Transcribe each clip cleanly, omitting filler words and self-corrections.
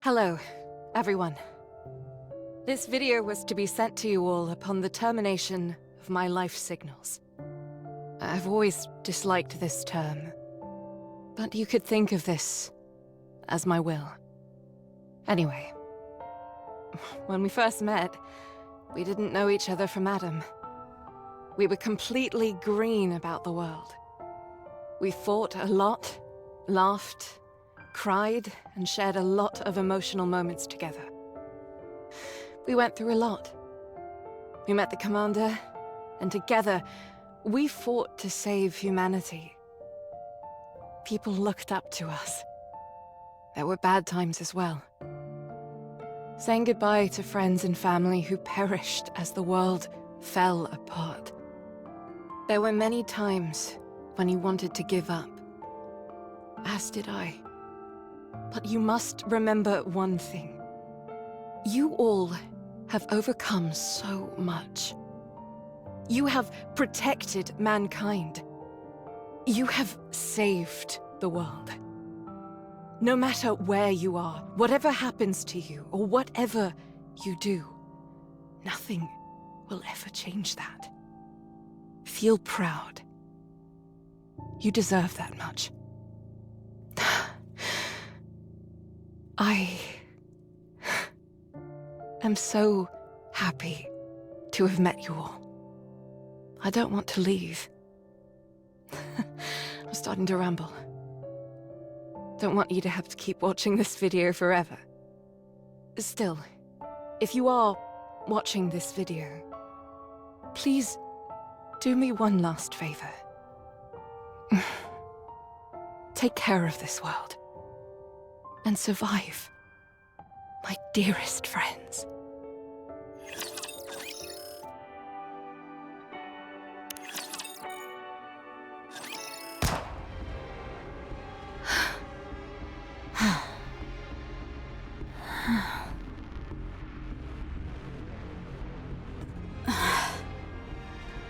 Hello, everyone. This video was to be sent to you all upon the termination of my life signals. I've always disliked this term, but you could think of this as my will. Anyway, when we first met, we didn't know each other from Adam. We were completely green about the world. We fought a lot, laughed, cried, and shared a lot of emotional moments together. We went through a lot. We met the commander, and together, we fought to save humanity. People looked up to us. There were bad times as well. Saying goodbye to friends and family who perished as the world fell apart. There were many times when you wanted to give up, as did I. But you must remember one thing. You all have overcome so much. You have protected mankind. You have saved the world. No matter where you are, whatever happens to you, or whatever you do, nothing will ever change that. Feel proud. You deserve that much. I am so happy to have met you all. I don't want to leave. I'm starting to ramble. Don't want you to have to keep watching this video forever. Still, if you are watching this video, please do me one last favor. Take care of this world. And survive, my dearest friends.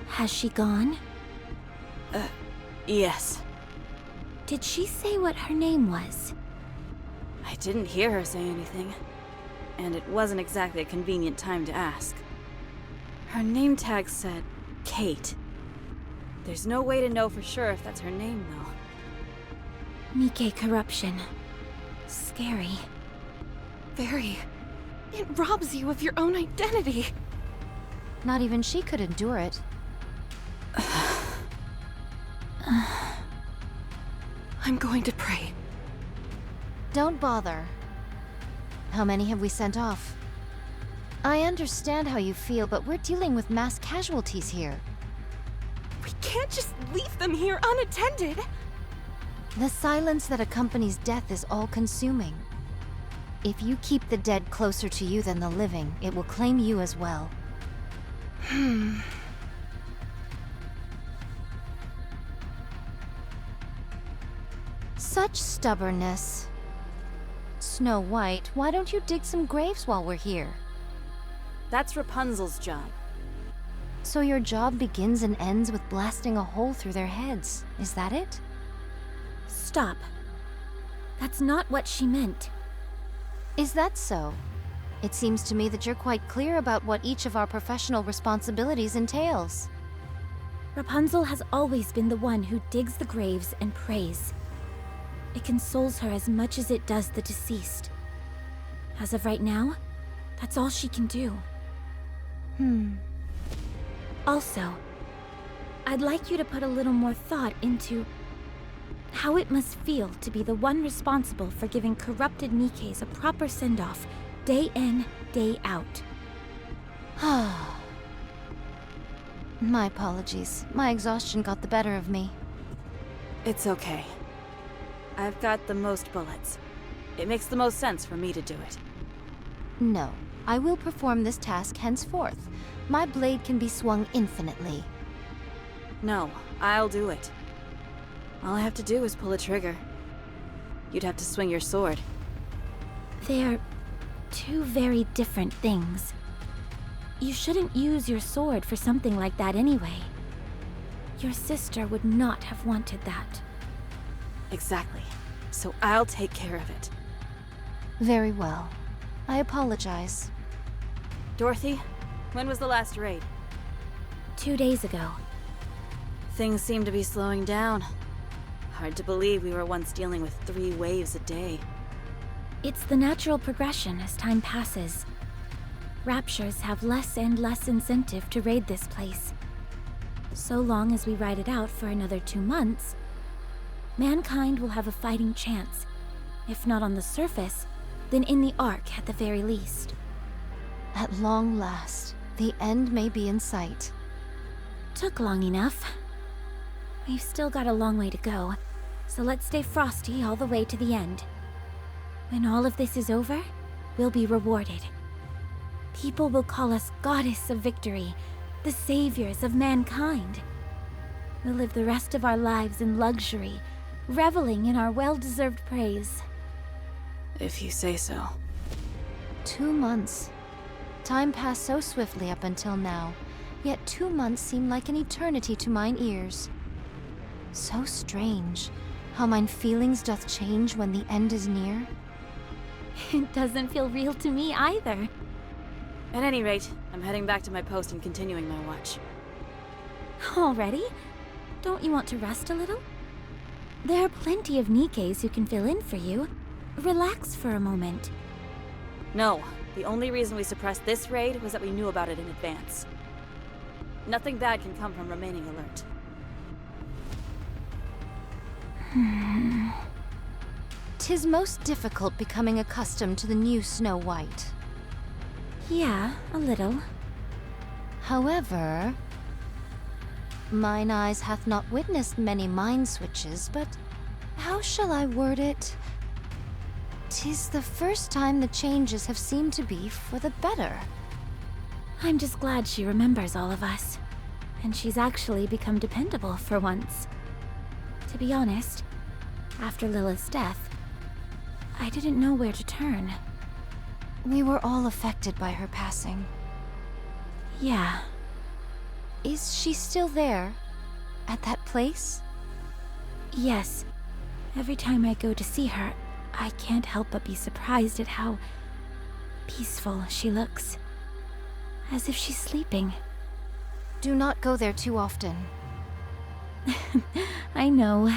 Has she gone? Yes. Did she say what her name was? I didn't hear her say anything, and it wasn't exactly a convenient time to ask. Her name tag said Kate. There's no way to know for sure if that's her name, though. Nikke corruption. Scary. Very. It robs you of your own identity. Not even she could endure it. I'm going to pray. Don't bother. How many have we sent off? I understand how you feel, but we're dealing with mass casualties here. We can't just leave them here unattended. The silence that accompanies death is all-consuming. If you keep the dead closer to you than the living, it will claim you as well. Such stubbornness. Snow White, why don't you dig some graves while we're here? That's Rapunzel's job. So your job begins and ends with blasting a hole through their heads, is that it? Stop. That's not what she meant. Is that so? It seems to me that you're quite clear about what each of our professional responsibilities entails. Rapunzel has always been the one who digs the graves and prays. It consoles her as much as it does the deceased. As of right now, that's all she can do. Also, I'd like you to put a little more thought into how it must feel to be the one responsible for giving corrupted Nikkes a proper send-off, day in, day out. My apologies. My exhaustion got the better of me. It's okay. I've got the most bullets. It makes the most sense for me to do it. No, I will perform this task henceforth. My blade can be swung infinitely. No, I'll do it. All I have to do is pull a trigger. You'd have to swing your sword. They're two very different things. You shouldn't use your sword for something like that anyway. Your sister would not have wanted that. Exactly. So I'll take care of it. Very well. I apologize. Dorothy, when was the last raid? 2 days ago. Things seem to be slowing down. Hard to believe we were once dealing with 3 waves a day. It's the natural progression as time passes. Raptures have less and less incentive to raid this place. So long as we ride it out for another 2 months, mankind will have a fighting chance. If not on the surface, then in the Ark at the very least. At long last, the end may be in sight. Took long enough. We've still got a long way to go, so let's stay frosty all the way to the end. When all of this is over, we'll be rewarded. People will call us Goddess of Victory, the saviors of mankind. We'll live the rest of our lives in luxury, reveling in our well-deserved praise. If you say so. 2 months. Time passed so swiftly up until now, yet 2 months seem like an eternity to mine ears. So strange, how mine feelings doth change when the end is near. It doesn't feel real to me either. At any rate, I'm heading back to my post and continuing my watch. Already? Don't you want to rest a little? There are plenty of Nikes who can fill in for you. Relax for a moment. No, the only reason we suppressed this raid was that we knew about it in advance. Nothing bad can come from remaining alert. 'Tis most difficult becoming accustomed to the new Snow White. Yeah, a little. However, mine eyes hath not witnessed many mind switches, but how shall I word it? 'Tis the first time the changes have seemed to be for the better. I'm just glad she remembers all of us. And she's actually become dependable for once. To be honest, after Lilith's death, I didn't know where to turn. We were all affected by her passing. Yeah. Is she still there? At that place? Yes. Every time I go to see her, I can't help but be surprised at how peaceful she looks. As if she's sleeping. Do not go there too often. I know.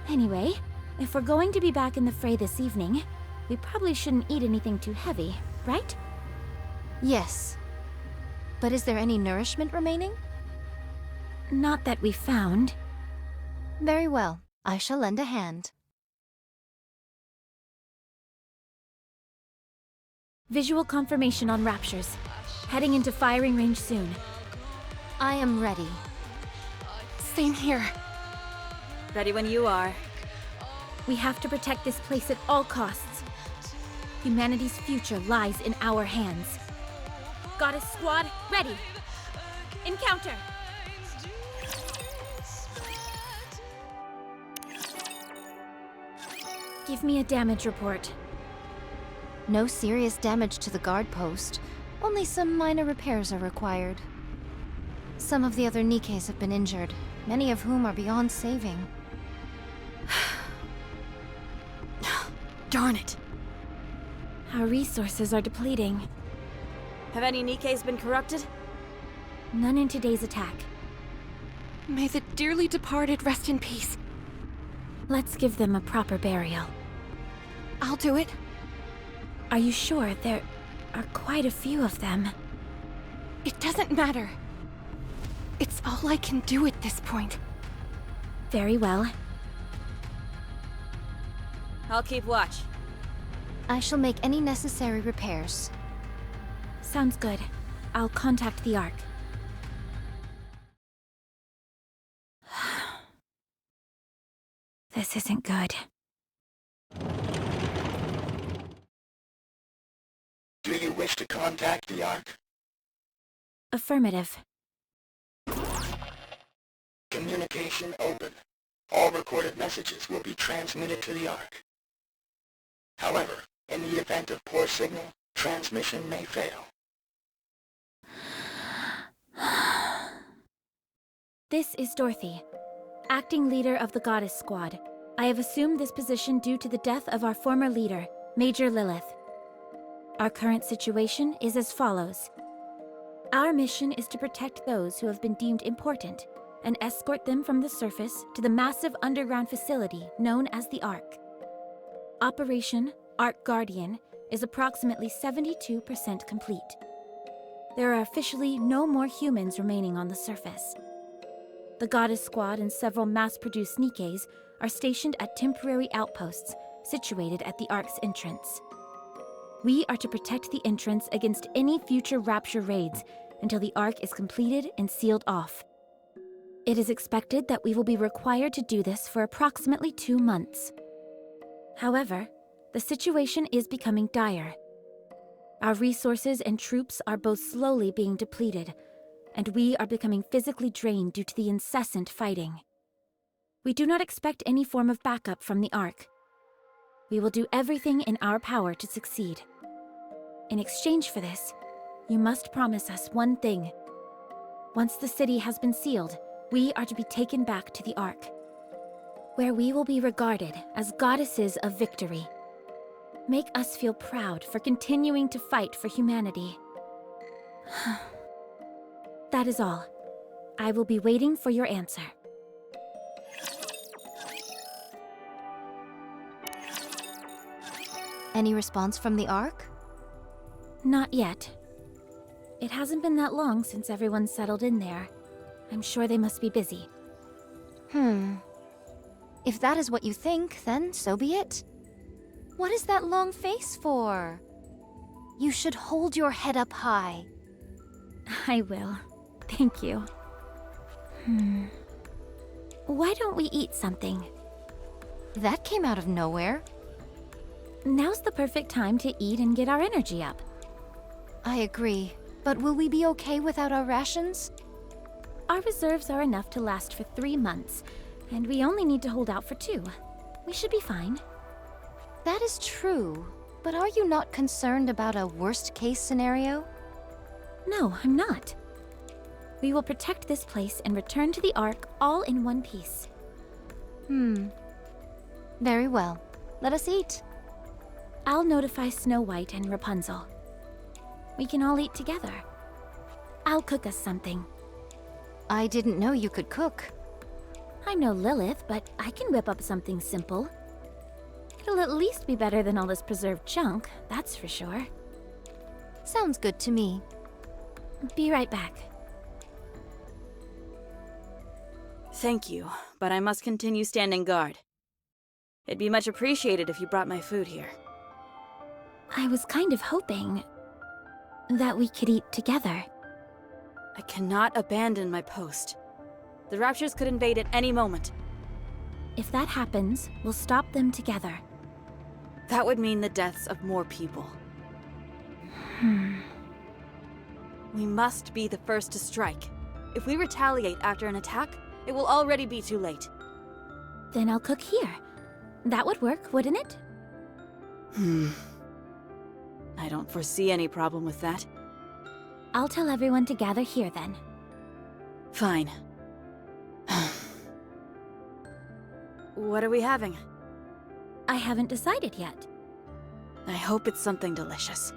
Anyway, if we're going to be back in the fray this evening, we probably shouldn't eat anything too heavy, right? Yes. But is there any nourishment remaining? Not that we found. Very well. I shall lend a hand. Visual confirmation on Raptures. Heading into firing range soon. I am ready. Same here. Ready when you are. We have to protect this place at all costs. Humanity's future lies in our hands. Goddess Squad, ready! Encounter! Give me a damage report. No serious damage to the guard post. Only some minor repairs are required. Some of the other Nikes have been injured, many of whom are beyond saving. Darn it! Our resources are depleting. Have any Nikes been corrupted? None in today's attack. May the dearly departed rest in peace. Let's give them a proper burial. I'll do it. Are you sure? There are quite a few of them. It doesn't matter. It's all I can do at this point. Very well. I'll keep watch. I shall make any necessary repairs. Sounds good. I'll contact the Ark. This isn't good. Do you wish to contact the Ark? Affirmative. Communication open. All recorded messages will be transmitted to the Ark. However, in the event of poor signal, transmission may fail. This is Dorothy, acting leader of the Goddess Squad. I have assumed this position due to the death of our former leader, Major Lilith, our current situation is as follows. Our mission is to protect those who have been deemed important and escort them from the surface to the massive underground facility known as the Ark. Operation Ark Guardian is approximately 72% complete. There are officially no more humans remaining on the surface. The Goddess Squad and several mass-produced Nikes are stationed at temporary outposts situated at the Ark's entrance. We are to protect the entrance against any future Rapture raids until the Ark is completed and sealed off. It is expected that we will be required to do this for approximately 2 months. However, the situation is becoming dire. Our resources and troops are both slowly being depleted, and we are becoming physically drained due to the incessant fighting. We do not expect any form of backup from the Ark. We will do everything in our power to succeed. In exchange for this, you must promise us one thing. Once the city has been sealed, we are to be taken back to the Ark, where we will be regarded as goddesses of victory. Make us feel proud for continuing to fight for humanity. That is all. I will be waiting for your answer. Any response from the Ark? Not yet. It hasn't been that long since everyone settled in there. I'm sure they must be busy. If that is what you think, then so be it. What is that long face for? You should hold your head up high. I will. Thank you. Why don't we eat something? That came out of nowhere. Now's the perfect time to eat and get our energy up. I agree. But will we be okay without our rations? Our reserves are enough to last for 3 months, and we only need to hold out for 2. We should be fine. That is true. But are you not concerned about a worst-case scenario? No, I'm not. We will protect this place and return to the Ark all in one piece. Very well. Let us eat. I'll notify Snow White and Rapunzel. We can all eat together. I'll cook us something. I didn't know you could cook. I'm no Lilith, but I can whip up something simple. It'll at least be better than all this preserved junk, that's for sure. Sounds good to me. Be right back. Thank you, but I must continue standing guard. It'd be much appreciated if you brought my food here. I was kind of hoping that we could eat together. I cannot abandon my post. The Raptures could invade at any moment. If that happens, we'll stop them together. That would mean the deaths of more people. We must be the first to strike. If we retaliate after an attack, it will already be too late. Then I'll cook here. That would work, wouldn't it? I don't foresee any problem with that. I'll tell everyone to gather here then. Fine. What are we having? I haven't decided yet. I hope it's something delicious.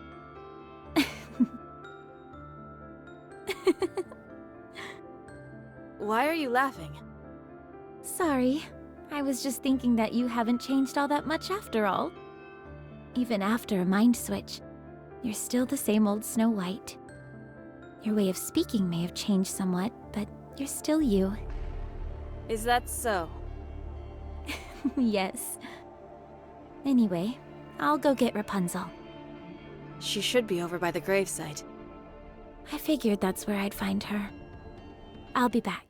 Why are you laughing? Sorry. I was just thinking that you haven't changed all that much after all. Even after a mind switch, you're still the same old Snow White. Your way of speaking may have changed somewhat, but you're still you. Is that so? Yes. Anyway, I'll go get Rapunzel. She should be over by the gravesite. I figured that's where I'd find her. I'll be back.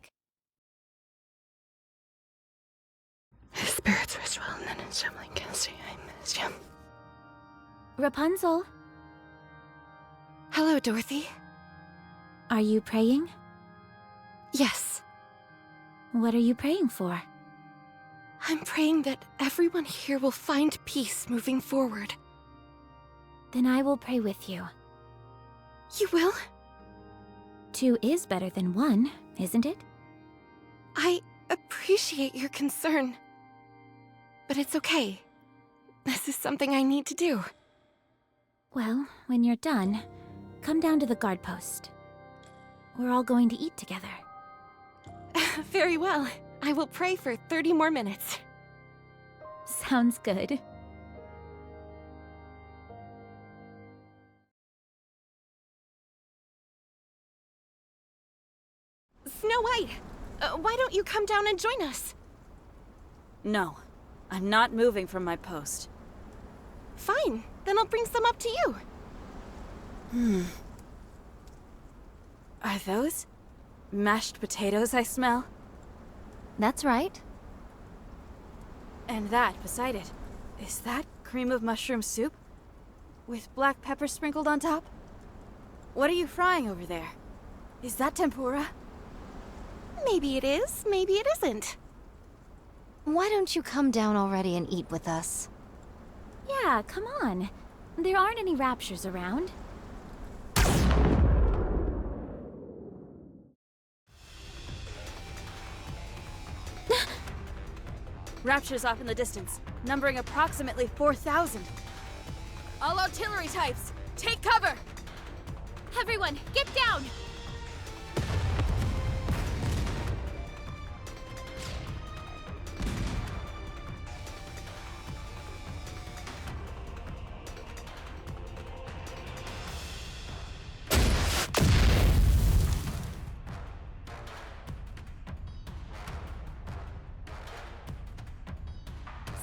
Spirits rest well, and then it's trembling casting. I missed you. Rapunzel, Hello, Dorothy. are you praying? Yes, What are you praying for? I'm praying that everyone here will find peace moving forward. Then I will pray with you. You will? 2 is better than 1, isn't it? I appreciate your concern. But it's okay. This is something I need to do. Well, when you're done, come down to the guard post. We're all going to eat together. Very well. I will pray for 30 more minutes. Sounds good. Snow White, why don't you come down and join us? No, I'm not moving from my post. Fine, then I'll bring some up to you. Are those mashed potatoes I smell? That's right. And that beside it, is that cream of mushroom soup? With black pepper sprinkled on top? What are you frying over there? Is that tempura? Maybe it is, maybe it isn't. Why don't you come down already and eat with us? Yeah, come on. There aren't any raptures around. Raptures off in the distance, numbering approximately 4,000. All artillery types, take cover! Everyone, get down!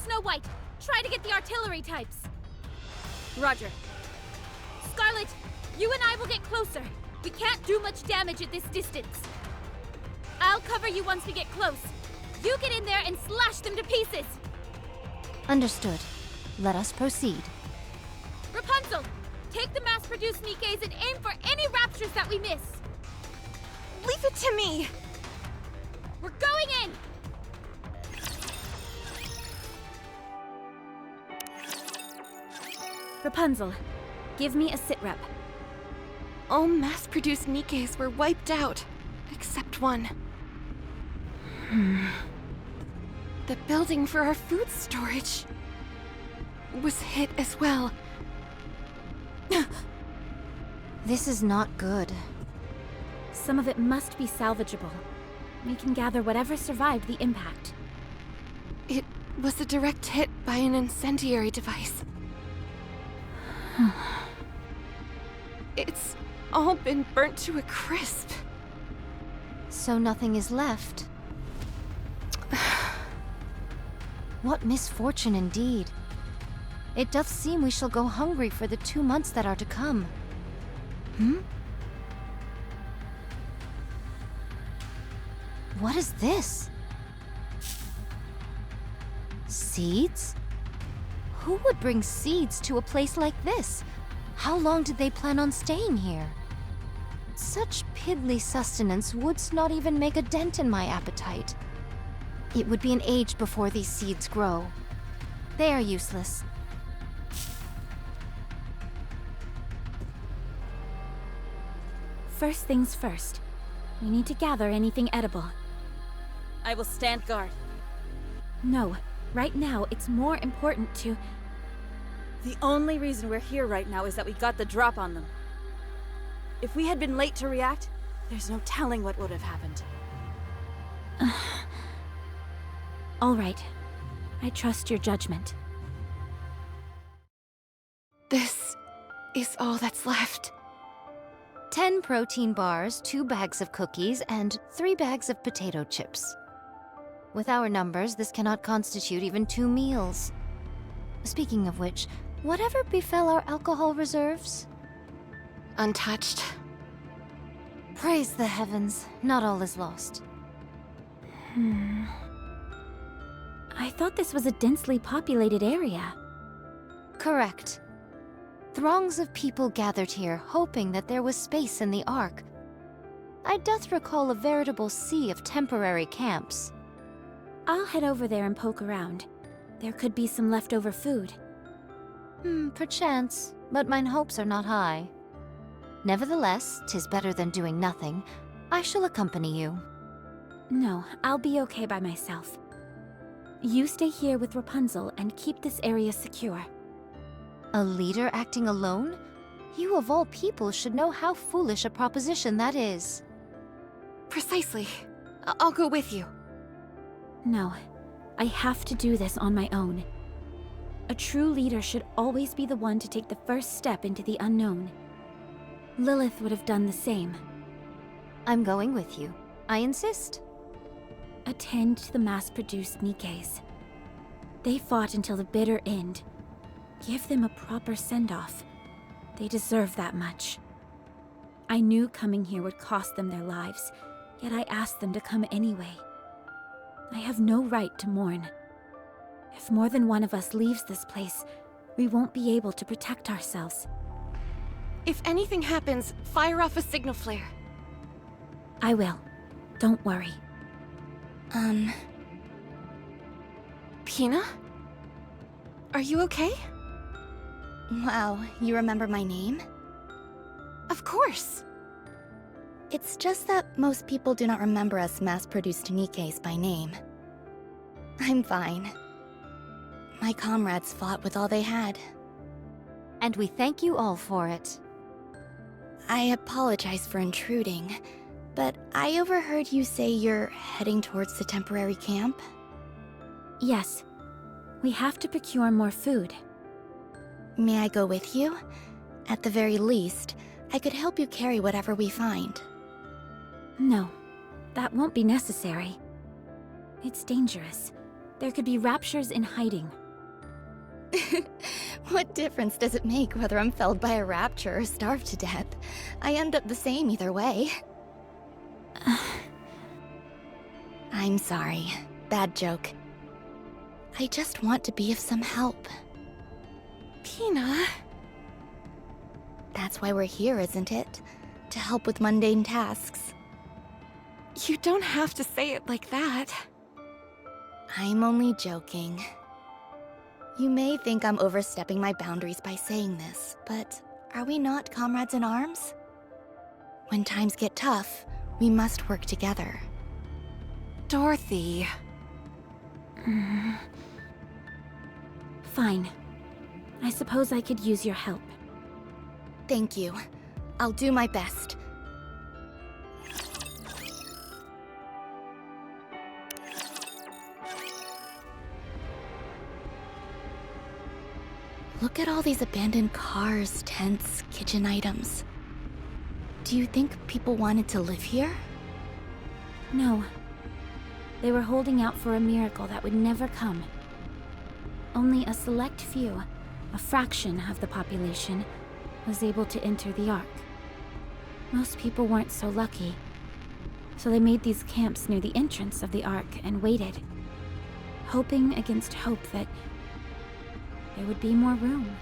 Snow White, try to get the artillery types. Roger. Scarlet, you and I will get closer. We can't do much damage at this distance. I'll cover you once we get close. You get in there and slash them to pieces. Understood. Let us proceed. Rapunzel, take the mass-produced Nikes and aim for any raptures that we miss. Leave it to me! We're going in! Rapunzel, give me a sit rep. All mass-produced Nikes were wiped out, except one. The building for our food storage was hit as well. This is not good. Some of it must be salvageable. We can gather whatever survived the impact. It was a direct hit by an incendiary device. It's all been burnt to a crisp. So nothing is left. What misfortune indeed. It doth seem we shall go hungry for the 2 months that are to come. What is this? Seeds? Who would bring seeds to a place like this? How long did they plan on staying here? Such piddly sustenance would not even make a dent in my appetite. It would be an age before these seeds grow. They are useless. First things first. We need to gather anything edible. I will stand guard. No, right now it's more important to... The only reason we're here right now is that we got the drop on them. If we had been late to react, there's no telling what would have happened. All right. I trust your judgment. This is all that's left. 10 protein bars, 2 bags of cookies, and 3 bags of potato chips. With our numbers, this cannot constitute even 2 meals. Speaking of which, whatever befell our alcohol reserves? Untouched. Praise the heavens, not all is lost. I thought this was a densely populated area. Correct. Throngs of people gathered here, hoping that there was space in the Ark. I doth recall a veritable sea of temporary camps. I'll head over there and poke around. There could be some leftover food. Perchance, but mine hopes are not high. Nevertheless, 'tis better than doing nothing. I shall accompany you. No, I'll be okay by myself. You stay here with Rapunzel and keep this area secure. A leader acting alone? You of all people should know how foolish a proposition that is. Precisely. I'll go with you. No, I have to do this on my own. A true leader should always be the one to take the first step into the unknown. Lilith would have done the same. I'm going with you. I insist. Attend to the mass-produced Nikes. They fought until the bitter end. Give them a proper send-off. They deserve that much. I knew coming here would cost them their lives, yet I asked them to come anyway. I have no right to mourn. If more than one of us leaves this place, we won't be able to protect ourselves. If anything happens, fire off a signal flare. I will. Don't worry. Pina? Are you okay? Wow, you remember my name? Of course. It's just that most people do not remember us mass-produced Nikes by name. I'm fine. My comrades fought with all they had. And we thank you all for it. I apologize for intruding, but I overheard you say you're heading towards the temporary camp? Yes. We have to procure more food. May I go with you? At the very least, I could help you carry whatever we find. No, that won't be necessary. It's dangerous. There could be raptures in hiding. What difference does it make whether I'm felled by a rapture or starved to death? I end up the same either way. I'm sorry. Bad joke. I just want to be of some help. Pina? That's why we're here, isn't it? To help with mundane tasks. You don't have to say it like that. I'm only joking. You may think I'm overstepping my boundaries by saying this, but are we not comrades in arms? When times get tough, we must work together. Dorothy. Fine. I suppose I could use your help. Thank you. I'll do my best. Look at all these abandoned cars, tents, kitchen items. Do you think people wanted to live here? No. They were holding out for a miracle that would never come. Only a select few, a fraction of the population, was able to enter the Ark. Most people weren't so lucky, so they made these camps near the entrance of the Ark and waited, hoping against hope that there would be more room.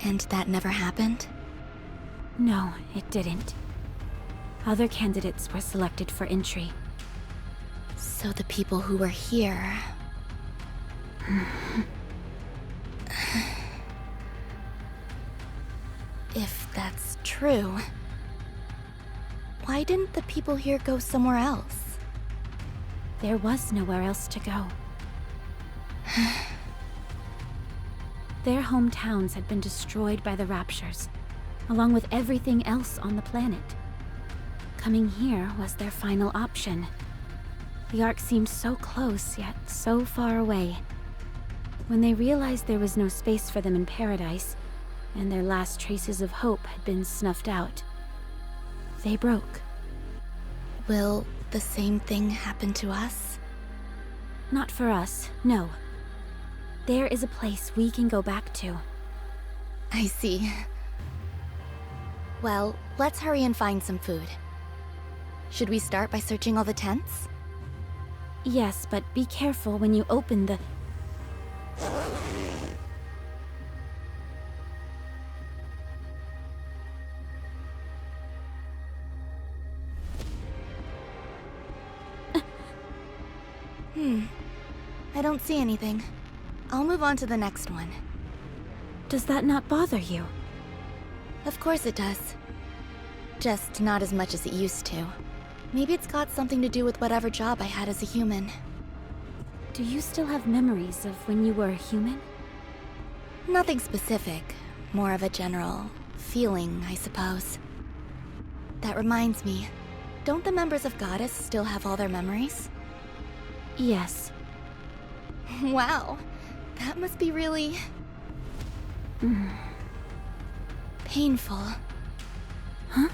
And that never happened? No, it didn't. Other candidates were selected for entry. So the people who were here... If that's true, why didn't the people here go somewhere else? There was nowhere else to go. Their hometowns had been destroyed by the Raptures, along with everything else on the planet. Coming here was their final option. The Ark seemed so close, yet so far away. When they realized there was no space for them in paradise, and their last traces of hope had been snuffed out, they broke. Will the same thing happen to us? Not for us, no. There is a place we can go back to. I see. Well, let's hurry and find some food. Should we start by searching all the tents? Yes, but be careful when you open the... I don't see anything. I'll move on to the next one. Does that not bother you? Of course it does. Just not as much as it used to. Maybe it's got something to do with whatever job I had as a human. Do you still have memories of when you were a human? Nothing specific, more of a general feeling, I suppose. That reminds me, don't the members of Goddess still have all their memories? Yes. Wow, that must be really... painful. Huh?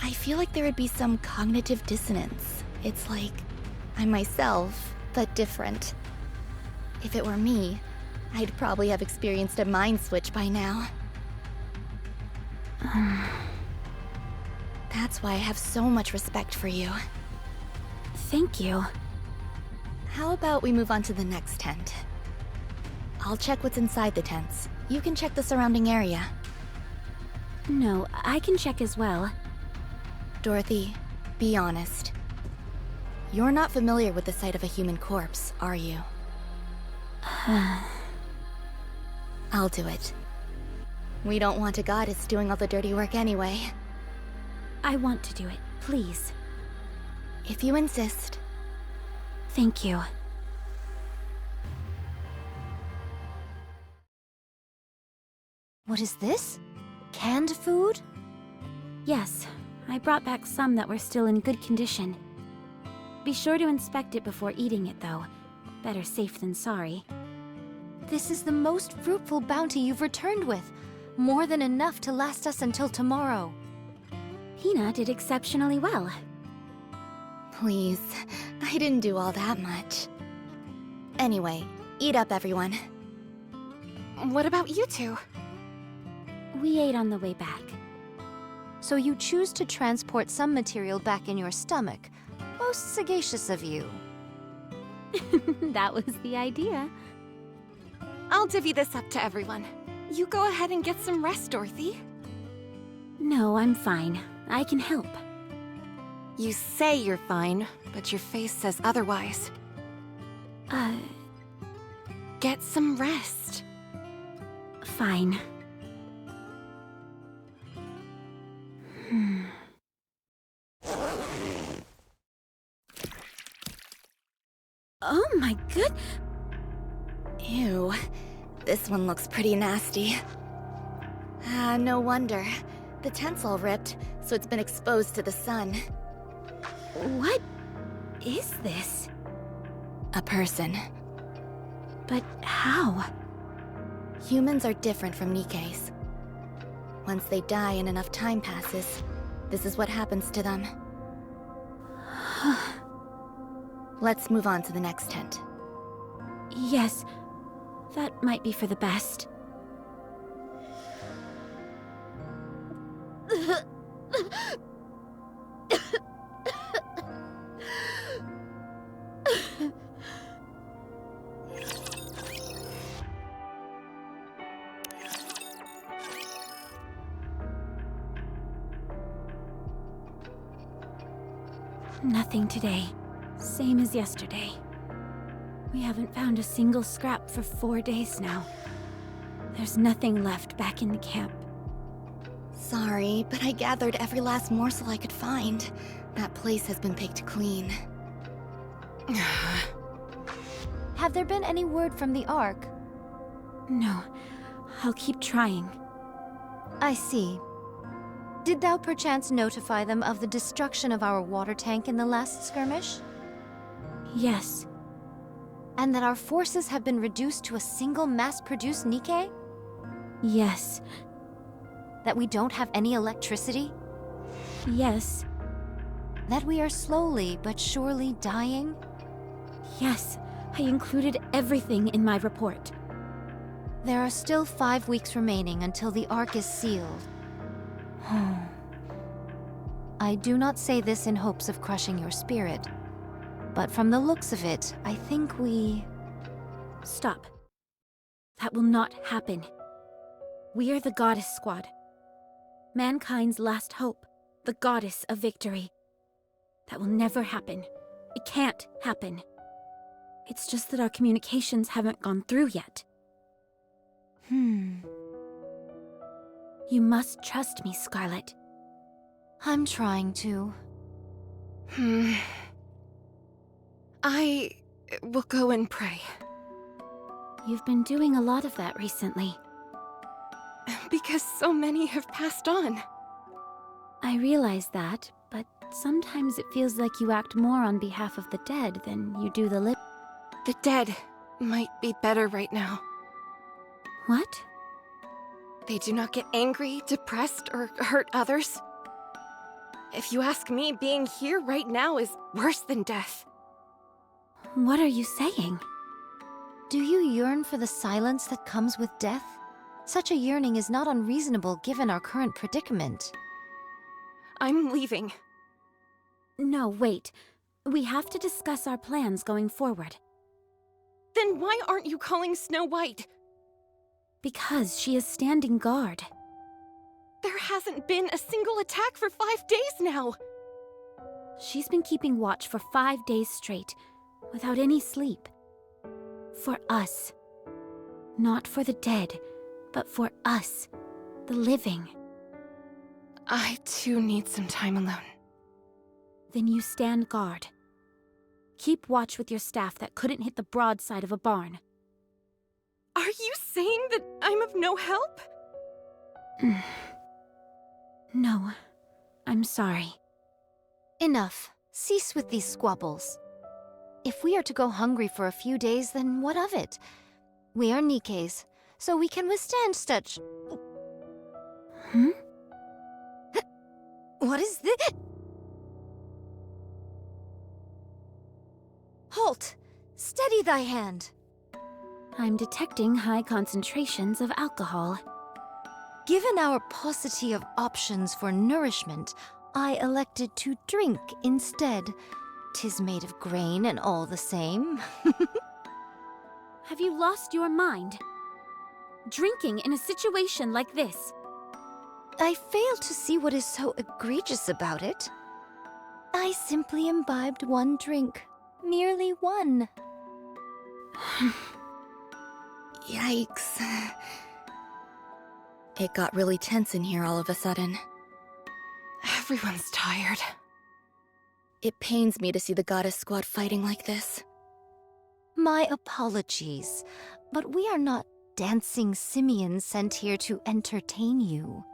I feel like there would be some cognitive dissonance. It's like I'm myself, but different. If it were me, I'd probably have experienced a mind switch by now. That's why I have so much respect for you. Thank you. How about we move on to the next tent? I'll check what's inside the tents. You can check the surrounding area. No, I can check as well. Dorothy, be honest. You're not familiar with the sight of a human corpse, are you? I'll do it. We don't want a goddess doing all the dirty work anyway. I want to do it, please. If you insist. Thank you. What is this? Canned food? Yes, I brought back some that were still in good condition. Be sure to inspect it before eating it, though. Better safe than sorry. This is the most fruitful bounty you've returned with. More than enough to last us until tomorrow. Hina did exceptionally well. Please, I didn't do all that much. Anyway, eat up, everyone. What about you two? We ate on the way back. So you choose to transport some material back in your stomach. Most sagacious of you. That was the idea. I'll divvy this up to everyone. You go ahead and get some rest, Dorothy. No, I'm fine. I can help. You say you're fine, but your face says otherwise. Get some rest. Fine. Oh my good... Ew, this one looks pretty nasty. No wonder. The tent's all ripped, so it's been exposed to the sun. What is this? A person. But how? Humans are different from Nikke's. Once they die and enough time passes, this is what happens to them. Let's move on to the next tent. Yes, that might be for the best. Nothing today. Same as yesterday. We haven't found a single scrap for 4 days now. There's nothing left back in the camp. Sorry, but I gathered every last morsel I could find. That place has been picked clean. Have there been any word from the Ark? No, I'll keep trying. I see. Did thou perchance notify them of the destruction of our water tank in the last skirmish? Yes. And that our forces have been reduced to a single mass-produced Nikke? Yes. That we don't have any electricity? Yes. That we are slowly but surely dying? Yes. I included everything in my report. There are still 5 weeks remaining until the Ark is sealed. I do not say this in hopes of crushing your spirit, but from the looks of it, I think we... Stop. That will not happen. We are the Goddess Squad. Mankind's last hope. The Goddess of Victory. That will never happen. It can't happen. It's just that our communications haven't gone through yet. You must trust me, Scarlet. I'm trying to. I we'll go and pray. You've been doing a lot of that recently. Because so many have passed on. I realize that, but sometimes it feels like you act more on behalf of the dead than you do the living. The dead might be better right now. What? They do not get angry, depressed, or hurt others. If you ask me, being here right now is worse than death. What are you saying? Do you yearn for the silence that comes with death? Such a yearning is not unreasonable given our current predicament. I'm leaving. No, wait. We have to discuss our plans going forward. Then why aren't you calling Snow White? Because she is standing guard. There hasn't been a single attack for 5 days now. She's been keeping watch for 5 days straight, without any sleep. For us. Not for the dead, but for us, the living. I too need some time alone. Then you stand guard. Keep watch with your staff that couldn't hit the broadside of a barn. Are you saying that I'm of no help? No, I'm sorry. Enough. Cease with these squabbles. If we are to go hungry for a few days, then what of it? We are Nikes, so we can withstand such... Hmm? What is this? Halt! Steady thy hand! I'm detecting high concentrations of alcohol. Given our paucity of options for nourishment, I elected to drink instead. 'Tis made of grain and all the same. Have you lost your mind? Drinking in a situation like this? I fail to see what is so egregious about it. I simply imbibed one drink. Merely one. Yikes. It got really tense in here all of a sudden. Everyone's tired. It pains me to see the goddess squad fighting like this. My apologies, but we are not dancing simians sent here to entertain you.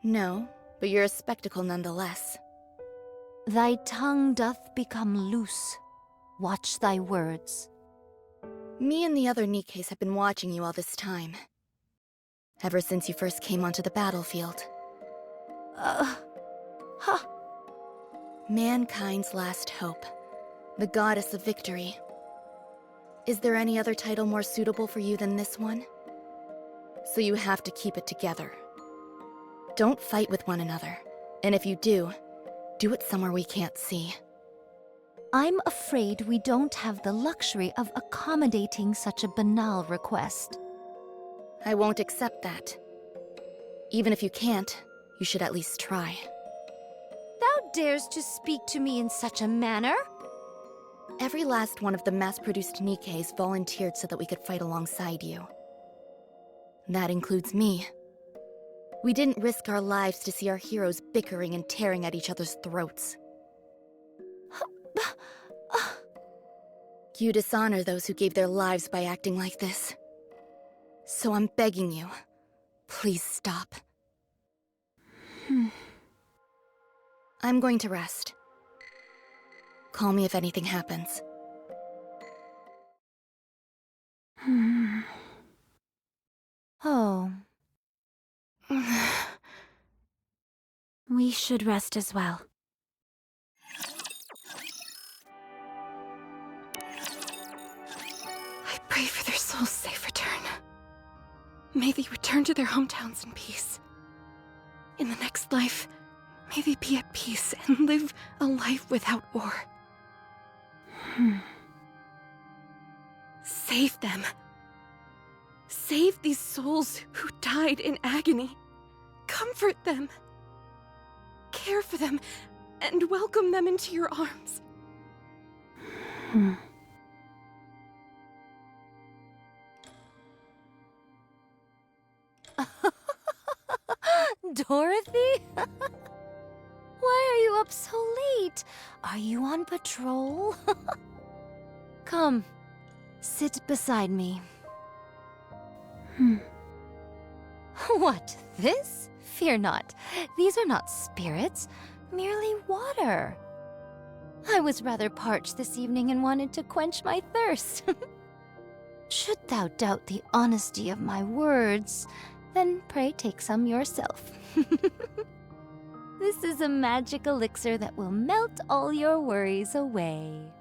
No, but you're a spectacle nonetheless. Thy tongue doth become loose. Watch thy words. Me and the other Nikes have been watching you all this time. Ever since you first came onto the battlefield. Huh. Mankind's last hope. The goddess of victory. Is there any other title more suitable for you than this one? So you have to keep it together. Don't fight with one another. And if you do it somewhere we can't see. I'm afraid we don't have the luxury of accommodating such a banal request. I won't accept that. Even if you can't, you should at least try. Thou dares to speak to me in such a manner? Every last one of the mass-produced Nikes volunteered so that we could fight alongside you. That includes me. We didn't risk our lives to see our heroes bickering and tearing at each other's throats. You dishonor those who gave their lives by acting like this. So I'm begging you, please stop. I'm going to rest. Call me if anything happens. Oh. We should rest as well. I pray for their souls' safe return. May they return to their hometowns in peace. In the next life, may they be at peace and live a life without war. Save them. Save these souls who died in agony. Comfort them. Care for them and welcome them into your arms. Dorothy? Why are you up so late? Are you on patrol? Come, sit beside me. What, this? Fear not. These are not spirits, merely water. I was rather parched this evening and wanted to quench my thirst. Should thou doubt the honesty of my words, then pray take some yourself. This is a magic elixir that will melt all your worries away.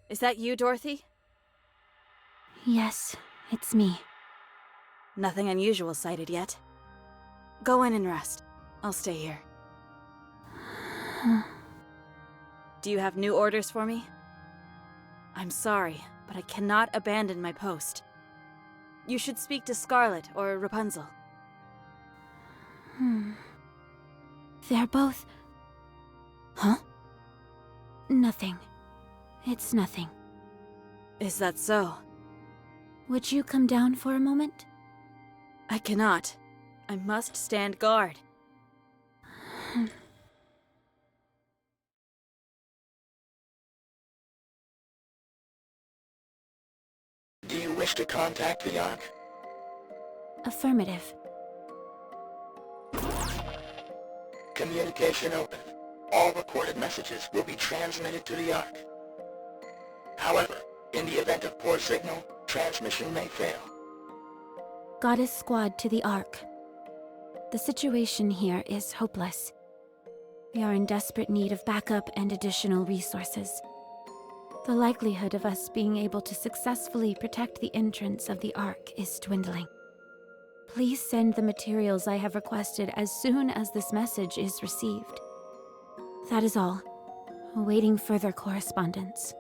Is that you, Dorothy? Yes, it's me. Nothing unusual sighted yet. Go in and rest. I'll stay here. Do you have new orders for me? I'm sorry, but I cannot abandon my post. You should speak to Scarlet or Rapunzel. They're both... Huh? Nothing. It's nothing. Is that so? Would you come down for a moment? I cannot. I must stand guard. Do you wish to contact the Ark? Affirmative. Communication open. All recorded messages will be transmitted to the Ark. However, in the event of poor signal, transmission may fail. Goddess Squad to the Ark. The situation here is hopeless. We are in desperate need of backup and additional resources. The likelihood of us being able to successfully protect the entrance of the Ark is dwindling. Please send the materials I have requested as soon as this message is received. That is all. Awaiting further correspondence.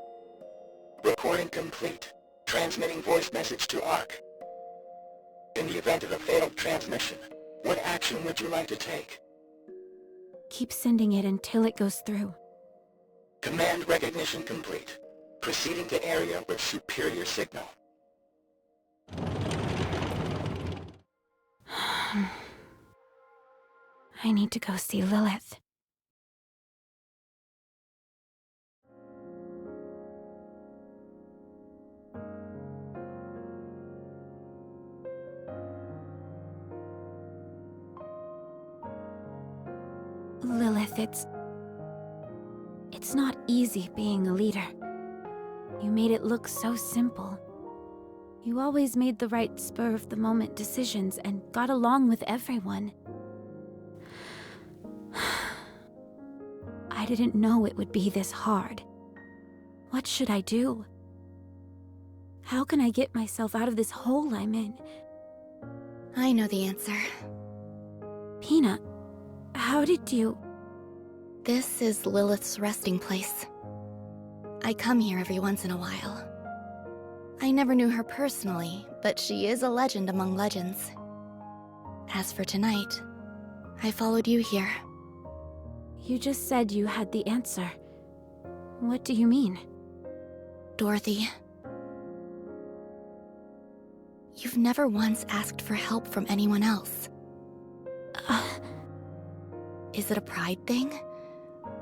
Recording complete. Transmitting voice message to Ark. In the event of a failed transmission, what action would you like to take? Keep sending it until it goes through. Command recognition complete. Proceeding to area with superior signal. I need to go see Lilith. Lilith, it's not easy being a leader. You made it look so simple. You always made the right spur-of-the-moment decisions and got along with everyone. I didn't know it would be this hard. What should I do? How can I get myself out of this hole I'm in? I know the answer. Peanut, how did you... This is Lilith's resting place. I come here every once in a while. I never knew her personally, but she is a legend among legends. As for tonight, I followed you here. You just said you had the answer. What do you mean? Dorothy, you've never once asked for help from anyone else. Is it a pride thing?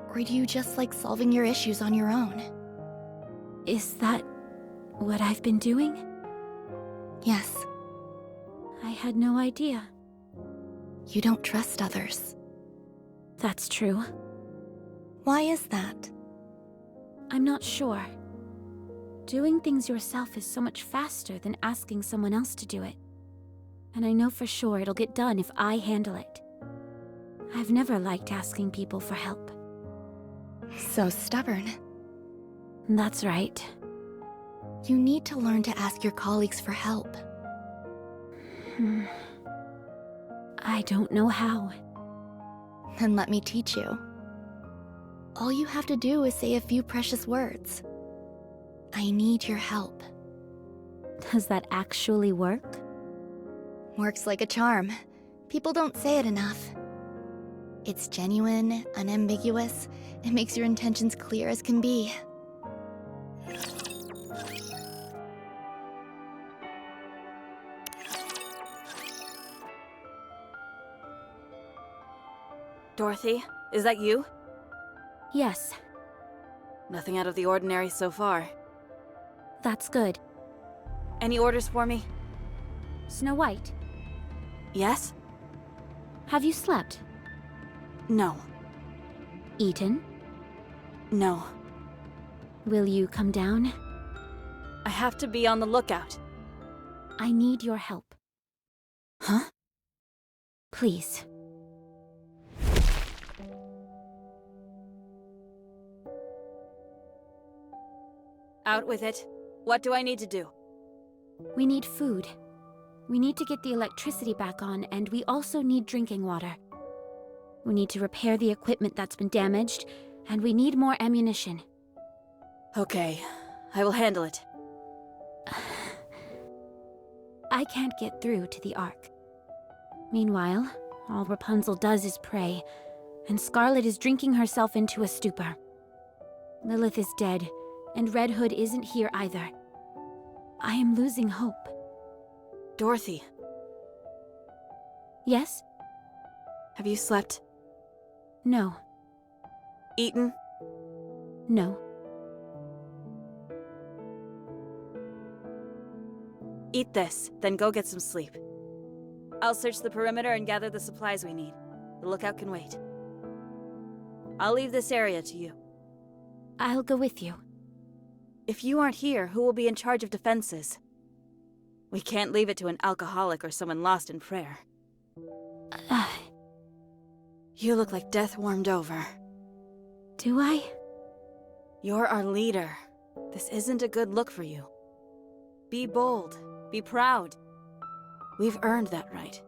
Or do you just like solving your issues on your own? Is that what I've been doing? Yes. I had no idea. You don't trust others. That's true. Why is that? I'm not sure. Doing things yourself is so much faster than asking someone else to do it. And I know for sure it'll get done if I handle it. I've never liked asking people for help. So stubborn. That's right. You need to learn to ask your colleagues for help. I don't know how. Then let me teach you. All you have to do is say a few precious words. I need your help. Does that actually work? Works like a charm. People don't say it enough. It's genuine, unambiguous. It makes your intentions clear as can be. Dorothy, is that you? Yes, Nothing out of the ordinary so far. that's good. Any orders for me? Snow White, Yes? have you slept? No. Eaten? No. Will you come down? I have to be on the lookout. I need your help. Huh? Please. Out with it. What do I need to do? We need food. We need to get the electricity back on, and we also need drinking water. We need to repair the equipment that's been damaged, and we need more ammunition. Okay, I will handle it. I can't get through to the Ark. Meanwhile, all Rapunzel does is pray, and Scarlet is drinking herself into a stupor. Lilith is dead, and Red Hood isn't here either. I am losing hope. Dorothy, Yes? have you slept? No. Eaten? No. Eat this, then go get some sleep. I'll search the perimeter and gather the supplies we need. The lookout can wait. I'll leave this area to you. I'll go with you. If you aren't here, who will be in charge of defenses? We can't leave it to an alcoholic or someone lost in prayer. You look like death warmed over. Do I? You're our leader. This isn't a good look for you. Be bold. Be proud. We've earned that right.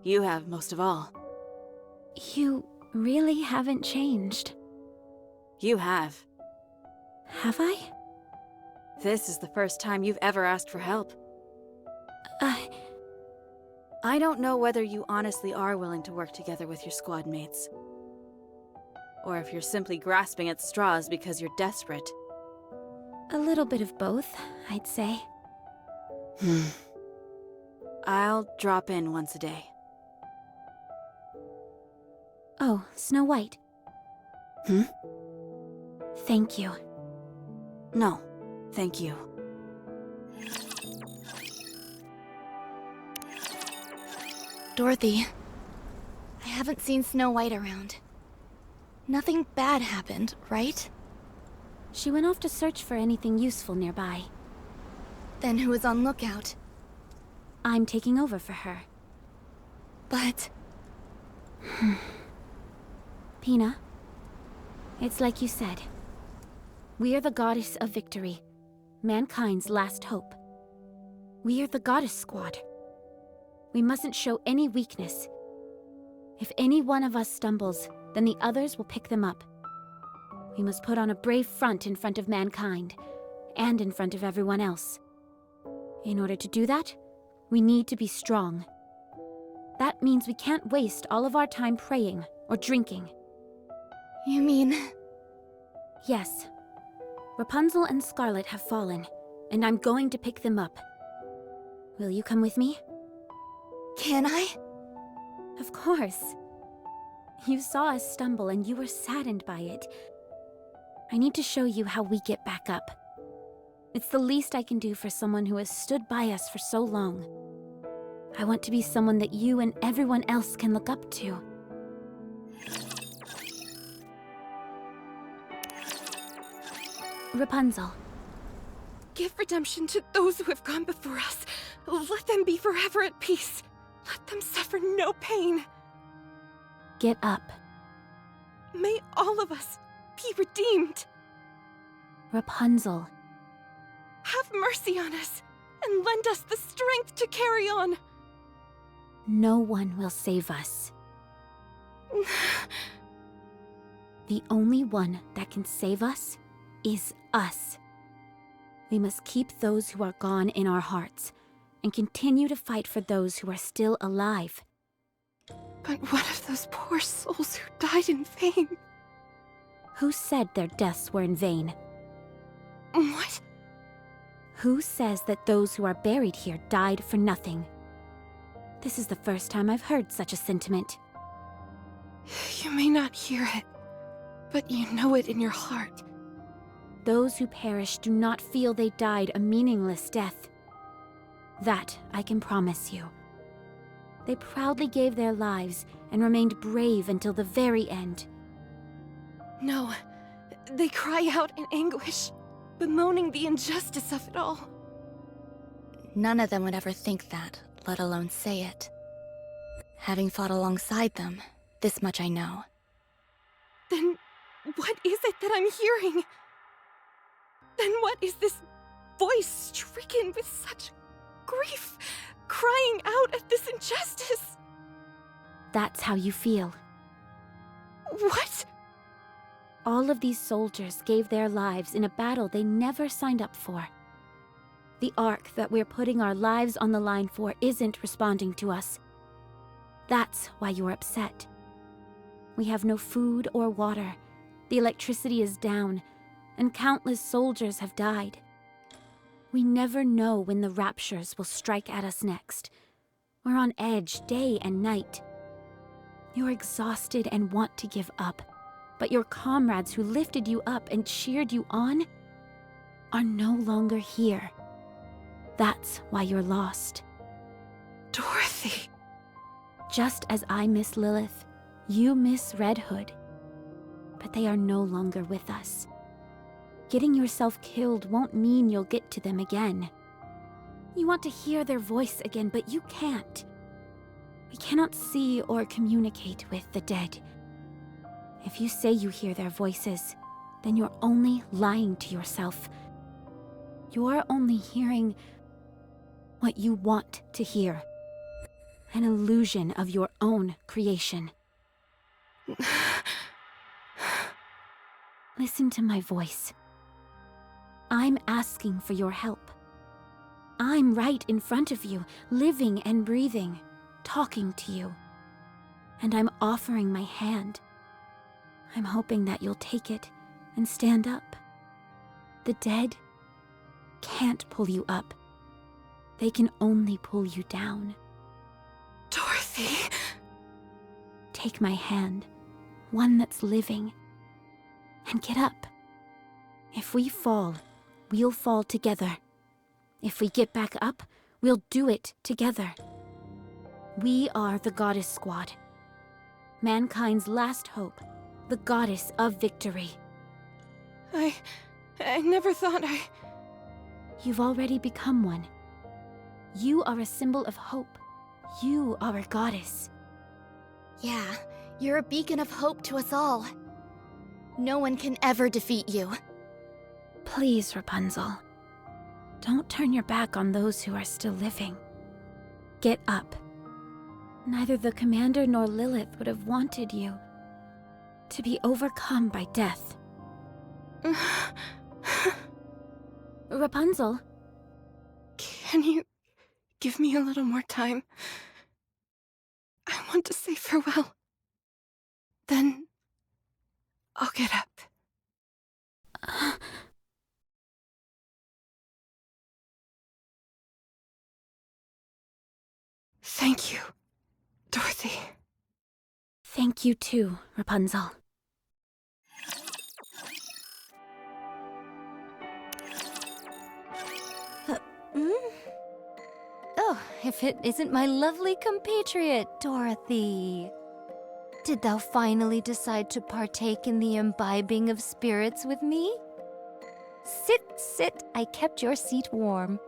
You have most of all. You really haven't changed. You have. Have I? This is the first time you've ever asked for help. I don't know whether you honestly are willing to work together with your squad mates. Or if you're simply grasping at straws because you're desperate. A little bit of both, I'd say. I'll drop in once a day. Oh, Snow White. Thank you. No, thank you. Dorothy, I haven't seen Snow White around. Nothing bad happened, right? She went off to search for anything useful nearby. Then who was on lookout? I'm taking over for her. But Pina, it's like you said. We are the goddess of victory, mankind's last hope. We are the goddess squad. We mustn't show any weakness. If any one of us stumbles, then the others will pick them up. We must put on a brave front in front of mankind, and in front of everyone else. In order to do that, we need to be strong. That means we can't waste all of our time praying or drinking. you mean... Yes. Rapunzel and Scarlet have fallen, and I'm going to pick them up. Will you come with me? Can I? Of course. You saw us stumble and you were saddened by it. I need to show you how we get back up. It's the least I can do for someone who has stood by us for so long. I want to be someone that you and everyone else can look up to. Rapunzel. Give redemption to those who have gone before us. Let them be forever at peace. Let them suffer no pain. Get up. May all of us be redeemed. Rapunzel. Have mercy on us and lend us the strength to carry on. No one will save us. The only one that can save us is us. We must keep those who are gone in our hearts and continue to fight for those who are still alive. But what of those poor souls who died in vain? Who said their deaths were in vain? What? Who says that those who are buried here died for nothing? This is the first time I've heard such a sentiment. You may not hear it, but you know it in your heart. Those who perish do not feel they died a meaningless death. That I can promise you. They proudly gave their lives and remained brave until the very end. No, they cry out in anguish, bemoaning the injustice of it all. None of them would ever think that, let alone say it. Having fought alongside them, this much I know. Then what is it that I'm hearing? Then what is this voice stricken with such grief, crying out at this injustice? That's how you feel. What? All of these soldiers gave their lives in a battle they never signed up for. The Ark that we're putting our lives on the line for isn't responding to us. That's why you're upset. We have no food or water, the electricity is down, and countless soldiers have died. We never know when the raptures will strike at us next. We're on edge day and night. You're exhausted and want to give up, but your comrades who lifted you up and cheered you on are no longer here. That's why you're lost. Dorothy. Just as I miss Lilith, you miss Red Hood. But they are no longer with us. Getting yourself killed won't mean you'll get to them again. You want to hear their voice again, but you can't. We cannot see or communicate with the dead. If you say you hear their voices, then you're only lying to yourself. You're only hearing what you want to hear. An illusion of your own creation. Listen to my voice. I'm asking for your help. I'm right in front of you, living and breathing, talking to you. And I'm offering my hand. I'm hoping that you'll take it and stand up. The dead can't pull you up. They can only pull you down. Dorothy. Take my hand, one that's living, and get up. If we fall, we'll fall together. If we get back up, we'll do it together. We are the Goddess Squad. Mankind's last hope, the Goddess of Victory. I never thought You've already become one. You are a symbol of hope. You are a goddess. Yeah, you're a beacon of hope to us all. No one can ever defeat you. Please, Rapunzel. Don't turn your back on those who are still living. Get up. Neither the Commander nor Lilith would have wanted you to be overcome by death. Rapunzel? Can you give me a little more time? I want to say farewell. Then I'll get up. Thank you, Dorothy. Thank you too, Rapunzel. Oh, if it isn't my lovely compatriot, Dorothy. Did thou finally decide to partake in the imbibing of spirits with me? Sit, sit, I kept your seat warm.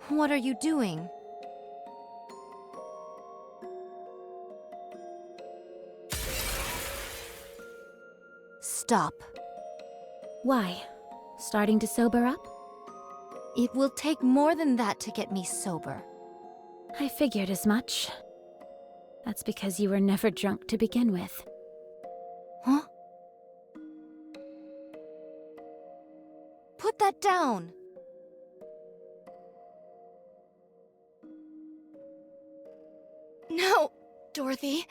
What are you doing? Stop. Why? Starting to sober up? It will take more than that to get me sober. I figured as much. That's because you were never drunk to begin with. Huh? Put that down! No, Dorothy.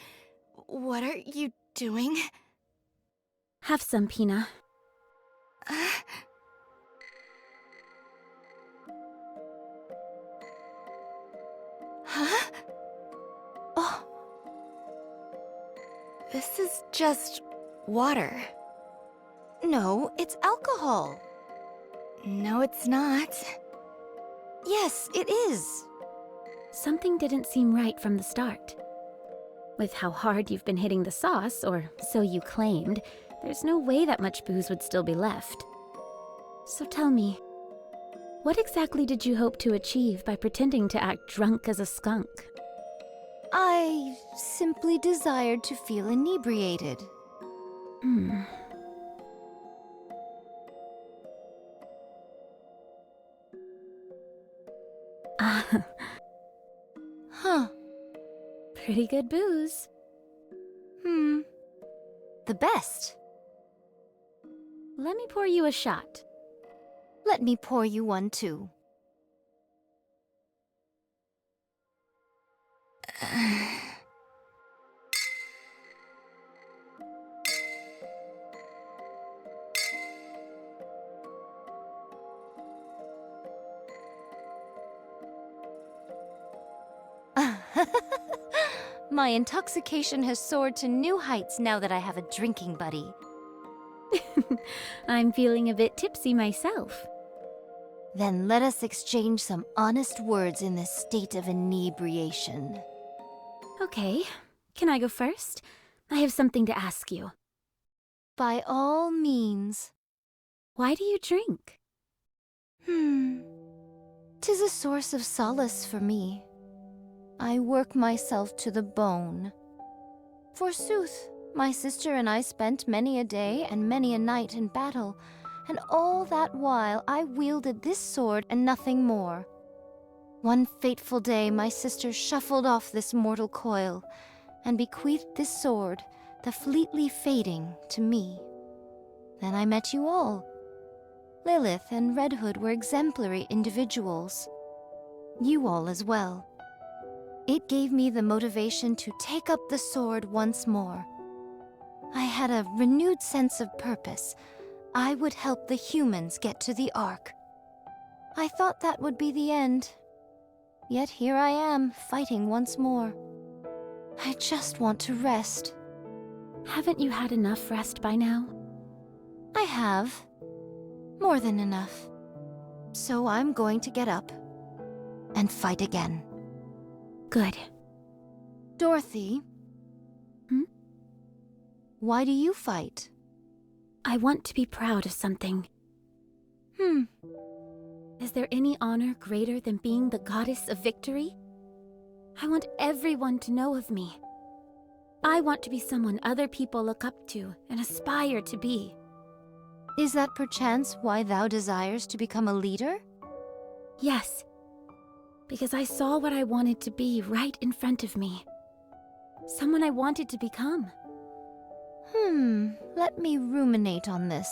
What are you doing? Have some, Pina. This is just water. No, it's alcohol. No, it's not. Yes, it is. Something didn't seem right from the start. With how hard you've been hitting the sauce, or so you claimed, there's no way that much booze would still be left. So tell me, what exactly did you hope to achieve by pretending to act drunk as a skunk? I simply desired to feel inebriated. Ah, Huh. pretty good booze. The best. Let me pour you a shot. Let me pour you one too. My intoxication has soared to new heights now that I have a drinking buddy. I'm feeling a bit tipsy myself. Then let us exchange some honest words in this state of inebriation. Okay, can I go first? I have something to ask you. By all means. Why do you drink? 'Tis a source of solace for me. I work myself to the bone. Forsooth, my sister and I spent many a day and many a night in battle, and all that while I wielded this sword and nothing more. One fateful day my sister shuffled off this mortal coil, and bequeathed this sword, the fleetly fading, to me. Then I met you all. Lilith and Red Hood were exemplary individuals. You all as well. It gave me the motivation to take up the sword once more. I had a renewed sense of purpose. I would help the humans get to the Ark. I thought that would be the end. Yet here I am, fighting once more. I just want to rest. Haven't you had enough rest by now? I have. More than enough. So I'm going to get up and fight again. Good. Dorothy? Hmm? Why do you fight? I want to be proud of something. Is there any honor greater than being the goddess of victory? I want everyone to know of me. I want to be someone other people look up to and aspire to be. Is that perchance why thou desires to become a leader? Yes, because I saw what I wanted to be right in front of me. Someone I wanted to become. Let me ruminate on this.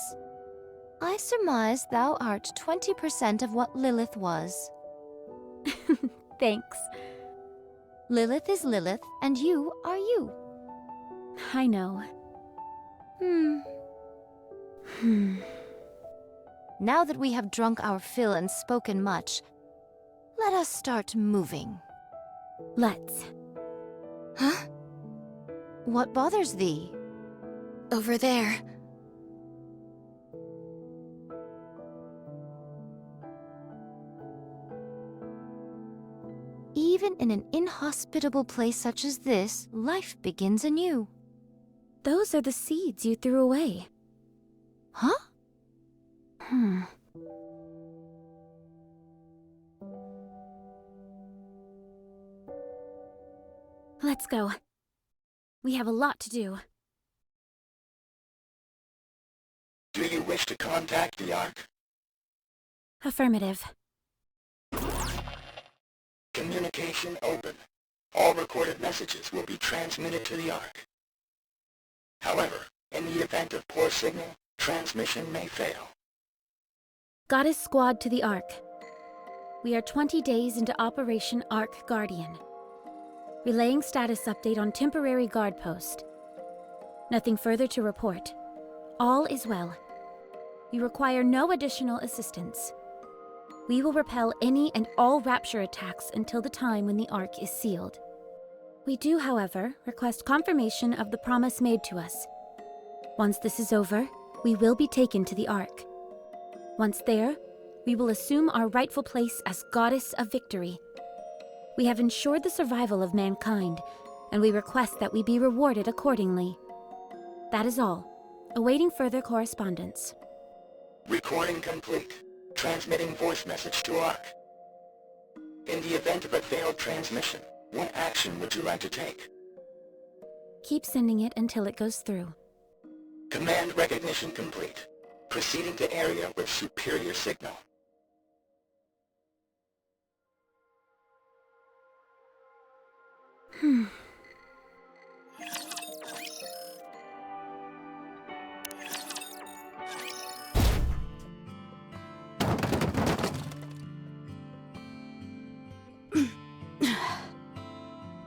I surmise thou art 20% of what Lilith was. Thanks. Lilith is Lilith, and you are you. I know. Now that we have drunk our fill and spoken much, let us start moving. Let's. Huh? What bothers thee? Over there. Even in an inhospitable place such as this, life begins anew. Those are the seeds you threw away. Huh? Let's go. We have a lot to do. Do you wish to contact the Ark? Affirmative. Communication open. All recorded messages will be transmitted to the Ark. However, in the event of poor signal, transmission may fail. Goddess Squad to the Ark. We are 20 days into Operation Ark Guardian. Relaying status update on temporary guard post. Nothing further to report. All is well. We require no additional assistance. We will repel any and all Rapture attacks until the time when the Ark is sealed. We do, however, request confirmation of the promise made to us. Once this is over, we will be taken to the Ark. Once there, we will assume our rightful place as Goddess of Victory. We have ensured the survival of mankind, and we request that we be rewarded accordingly. That is all. Awaiting further correspondence. Recording complete. Transmitting voice message to ARC. In the event of a failed transmission, what action would you like to take? Keep sending it until it goes through. Command recognition complete. Proceeding to area with superior signal.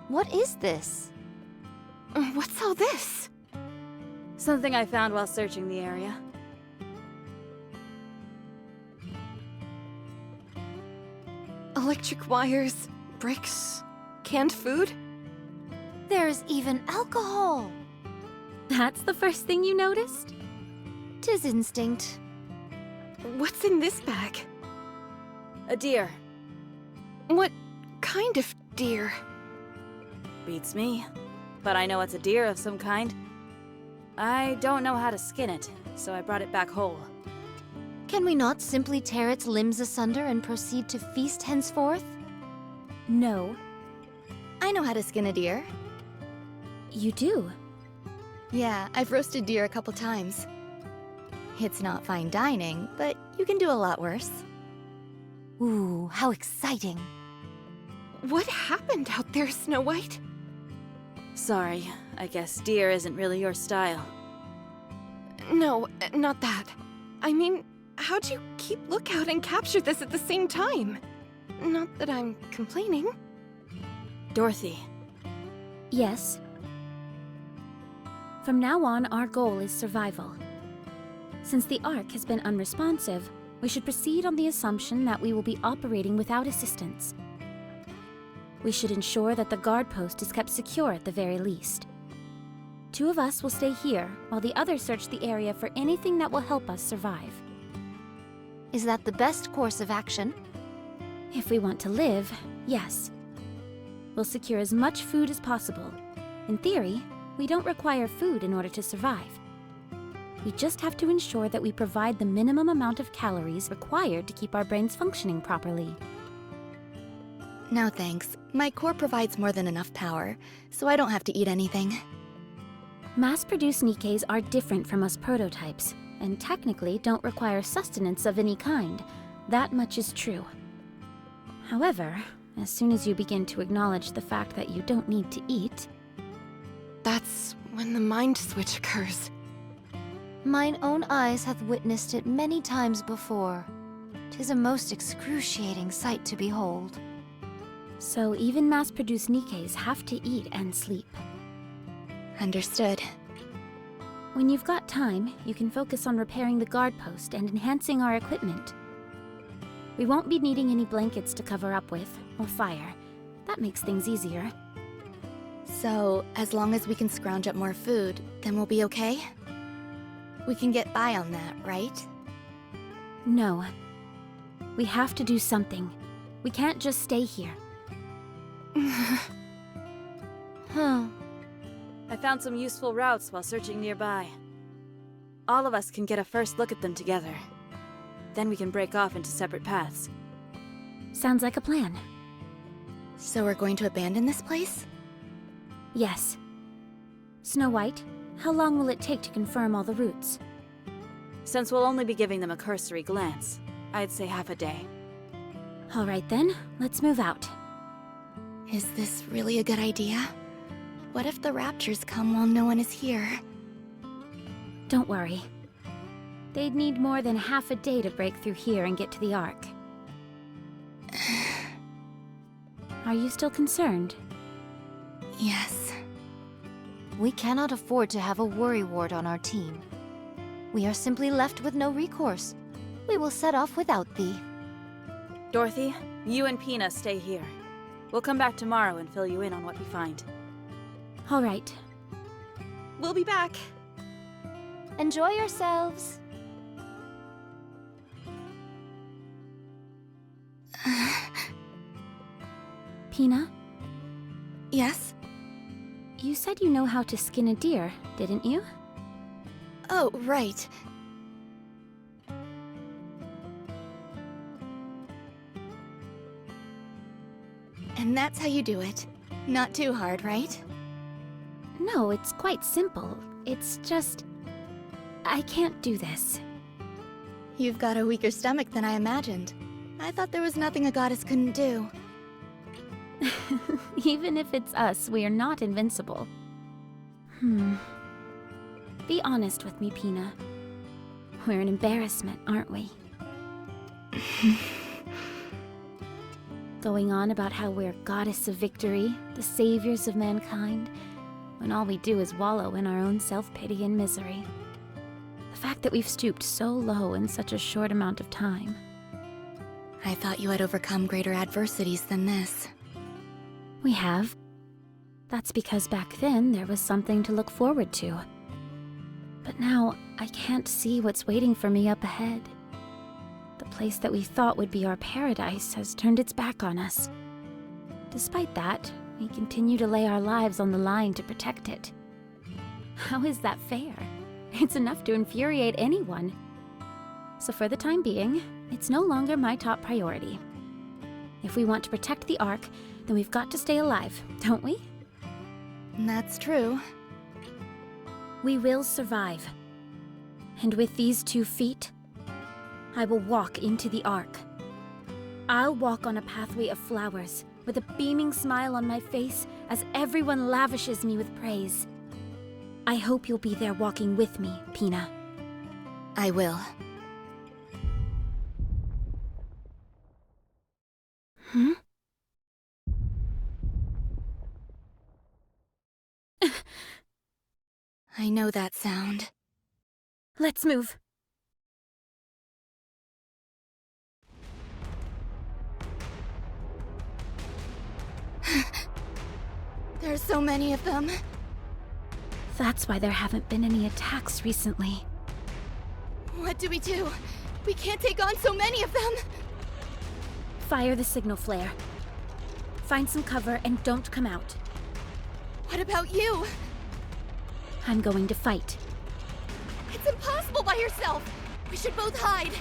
What is this? What's all this? Something I found while searching the area. Electric wires, bricks, canned food? There's even alcohol. That's the first thing you noticed? 'Tis instinct. What's in this bag? A deer. What kind of deer? Beats me. But I know it's a deer of some kind. I don't know how to skin it, so I brought it back whole. Can we not simply tear its limbs asunder and proceed to feast henceforth? No. I know how to skin a deer. You do? Yeah, I've roasted deer a couple times. It's not fine dining, but you can do a lot worse. Ooh, how exciting. What happened out there, Snow White? Sorry, I guess deer isn't really your style. No, not that. I mean, how'd you keep lookout and capture this at the same time? Not that I'm complaining. Dorothy. Yes. From now on, our goal is survival. Since the Ark has been unresponsive, we should proceed on the assumption that we will be operating without assistance. We should ensure that the guard post is kept secure at the very least. 2 of us will stay here, while the others search the area for anything that will help us survive. Is that the best course of action? If we want to live, yes. We'll secure as much food as possible. In theory, we don't require food in order to survive. We just have to ensure that we provide the minimum amount of calories required to keep our brains functioning properly. No thanks. My core provides more than enough power, so I don't have to eat anything. Mass-produced Nikkeis are different from us prototypes, and technically don't require sustenance of any kind. That much is true. However, as soon as you begin to acknowledge the fact that you don't need to eat... That's when the mind switch occurs. Mine own eyes hath witnessed it many times before. 'Tis a most excruciating sight to behold. So even mass-produced Nikkeis have to eat and sleep. Understood. When you've got time, you can focus on repairing the guard post and enhancing our equipment. We won't be needing any blankets to cover up with, or fire. That makes things easier. So, as long as we can scrounge up more food, then we'll be okay? We can get by on that, right? No. We have to do something. We can't just stay here. Huh. I found some useful routes while searching nearby. All of us can get a first look at them together. Then we can break off into separate paths. Sounds like a plan. So we're going to abandon this place? Yes. Snow White, how long will it take to confirm all the routes? Since we'll only be giving them a cursory glance, I'd say half a day. All right then, let's move out. Is this really a good idea? What if the raptures come while no one is here? Don't worry. They'd need more than half a day to break through here and get to the Ark. Are you still concerned? Yes. We cannot afford to have a worry ward on our team. We are simply left with no recourse. We will set off without thee. Dorothy, you and Pina stay here. We'll come back tomorrow and fill you in on what we find. All right. We'll be back. Enjoy yourselves. Pina, Yes? you said you know how to skin a deer, didn't you? Oh, right. And that's how you do it. Not too hard, right? No, it's quite simple. It's just... I can't do this. You've got a weaker stomach than I imagined. I thought there was nothing a goddess couldn't do. Even if it's us, we are not invincible. Be honest with me, Pina. We're an embarrassment, aren't we? Going on about how we're goddess of victory, the saviors of mankind, when all we do is wallow in our own self-pity and misery. The fact that we've stooped so low in such a short amount of time. I thought you had overcome greater adversities than this. We have. That's because back then there was something to look forward to. But now, I can't see what's waiting for me up ahead. The place that we thought would be our paradise has turned its back on us. Despite that, we continue to lay our lives on the line to protect it. How is that fair? It's enough to infuriate anyone. So for the time being, it's no longer my top priority. If we want to protect the Ark, then we've got to stay alive, don't we? That's true. We will survive. And with these 2 feet, I will walk into the Ark. I'll walk on a pathway of flowers, with a beaming smile on my face as everyone lavishes me with praise. I hope you'll be there walking with me, Pina. I will. Hmm? I know that sound. Let's move. There's so many of them. That's why there haven't been any attacks recently. What do? We can't take on so many of them! Fire the signal flare. Find some cover and don't come out. What about you? I'm going to fight. It's impossible by yourself! We should both hide!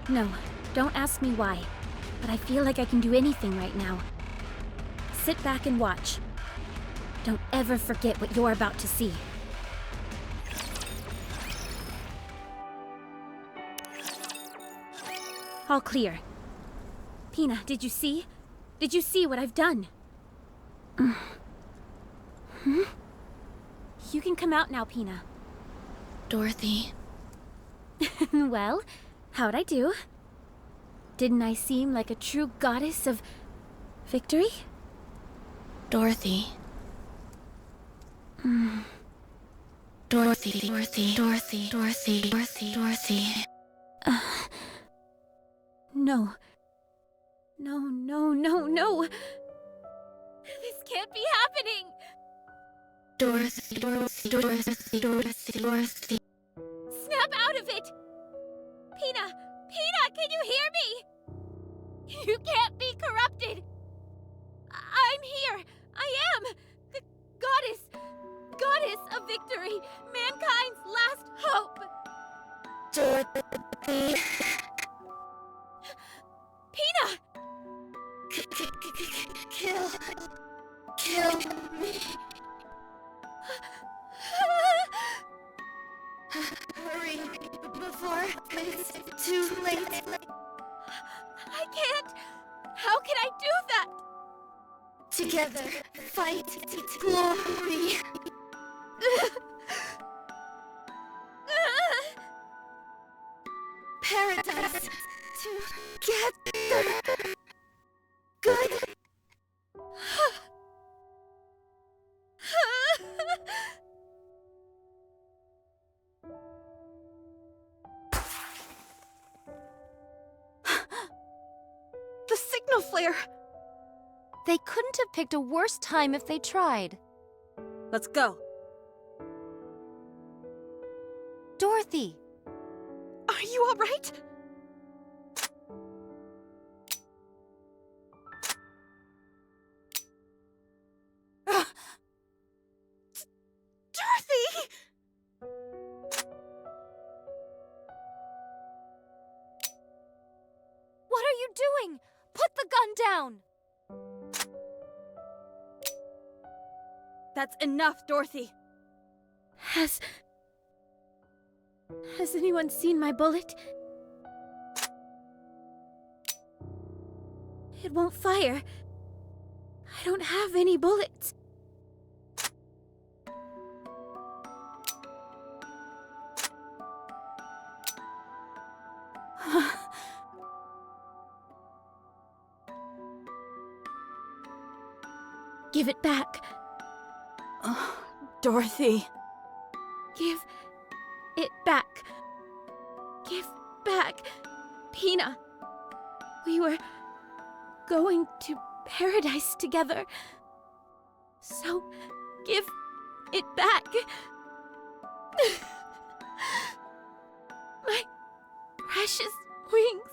No, don't ask me why, but I feel like I can do anything right now. Sit back and watch. Don't ever forget what you're about to see. All clear. Pina, did you see? Did you see what I've done? You can come out now, Pina. Dorothy. Well, how'd I do? Didn't I seem like a true goddess of victory? Dorothy. Dorothy. No. No. This can't be happening! Dorothy. Snap out of it! Pina! Pina, can you hear me? You can't be corrupted! I'm here! I am! The goddess of victory! Mankind's last hope! Dorothy. Pina! Kill me. Hurry, before it's too late. I can't! How can I do that? Together, fight glory. Paradise together. Good. The signal flare! They couldn't have picked a worse time if they tried. Let's go. Dorothy! Are you all right? Dorothy! What are you doing? Put the gun down! That's enough, Dorothy. Has anyone seen my bullet? It won't fire. I don't have any bullets. Give it back. Dorothy. Give it back. Give back. Pina. We were going to paradise together. So, give it back. My precious wings.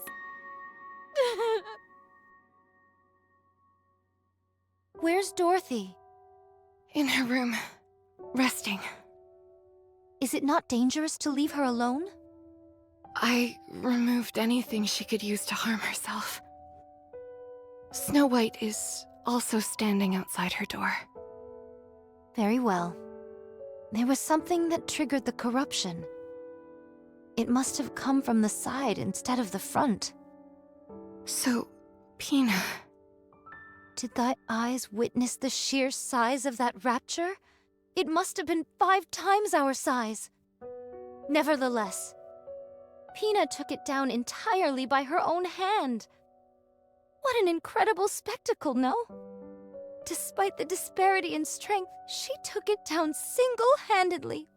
Where's Dorothy? In her room, resting. Is it not dangerous to leave her alone? I removed anything she could use to harm herself. Snow White is also standing outside her door. Very well. There was something that triggered the corruption. It must have come from the side instead of the front. So, Pina... Did thy eyes witness the sheer size of that rapture? It must have been 5 times our size. Nevertheless, Pina took it down entirely by her own hand. What an incredible spectacle, no? Despite the disparity in strength, she took it down single-handedly.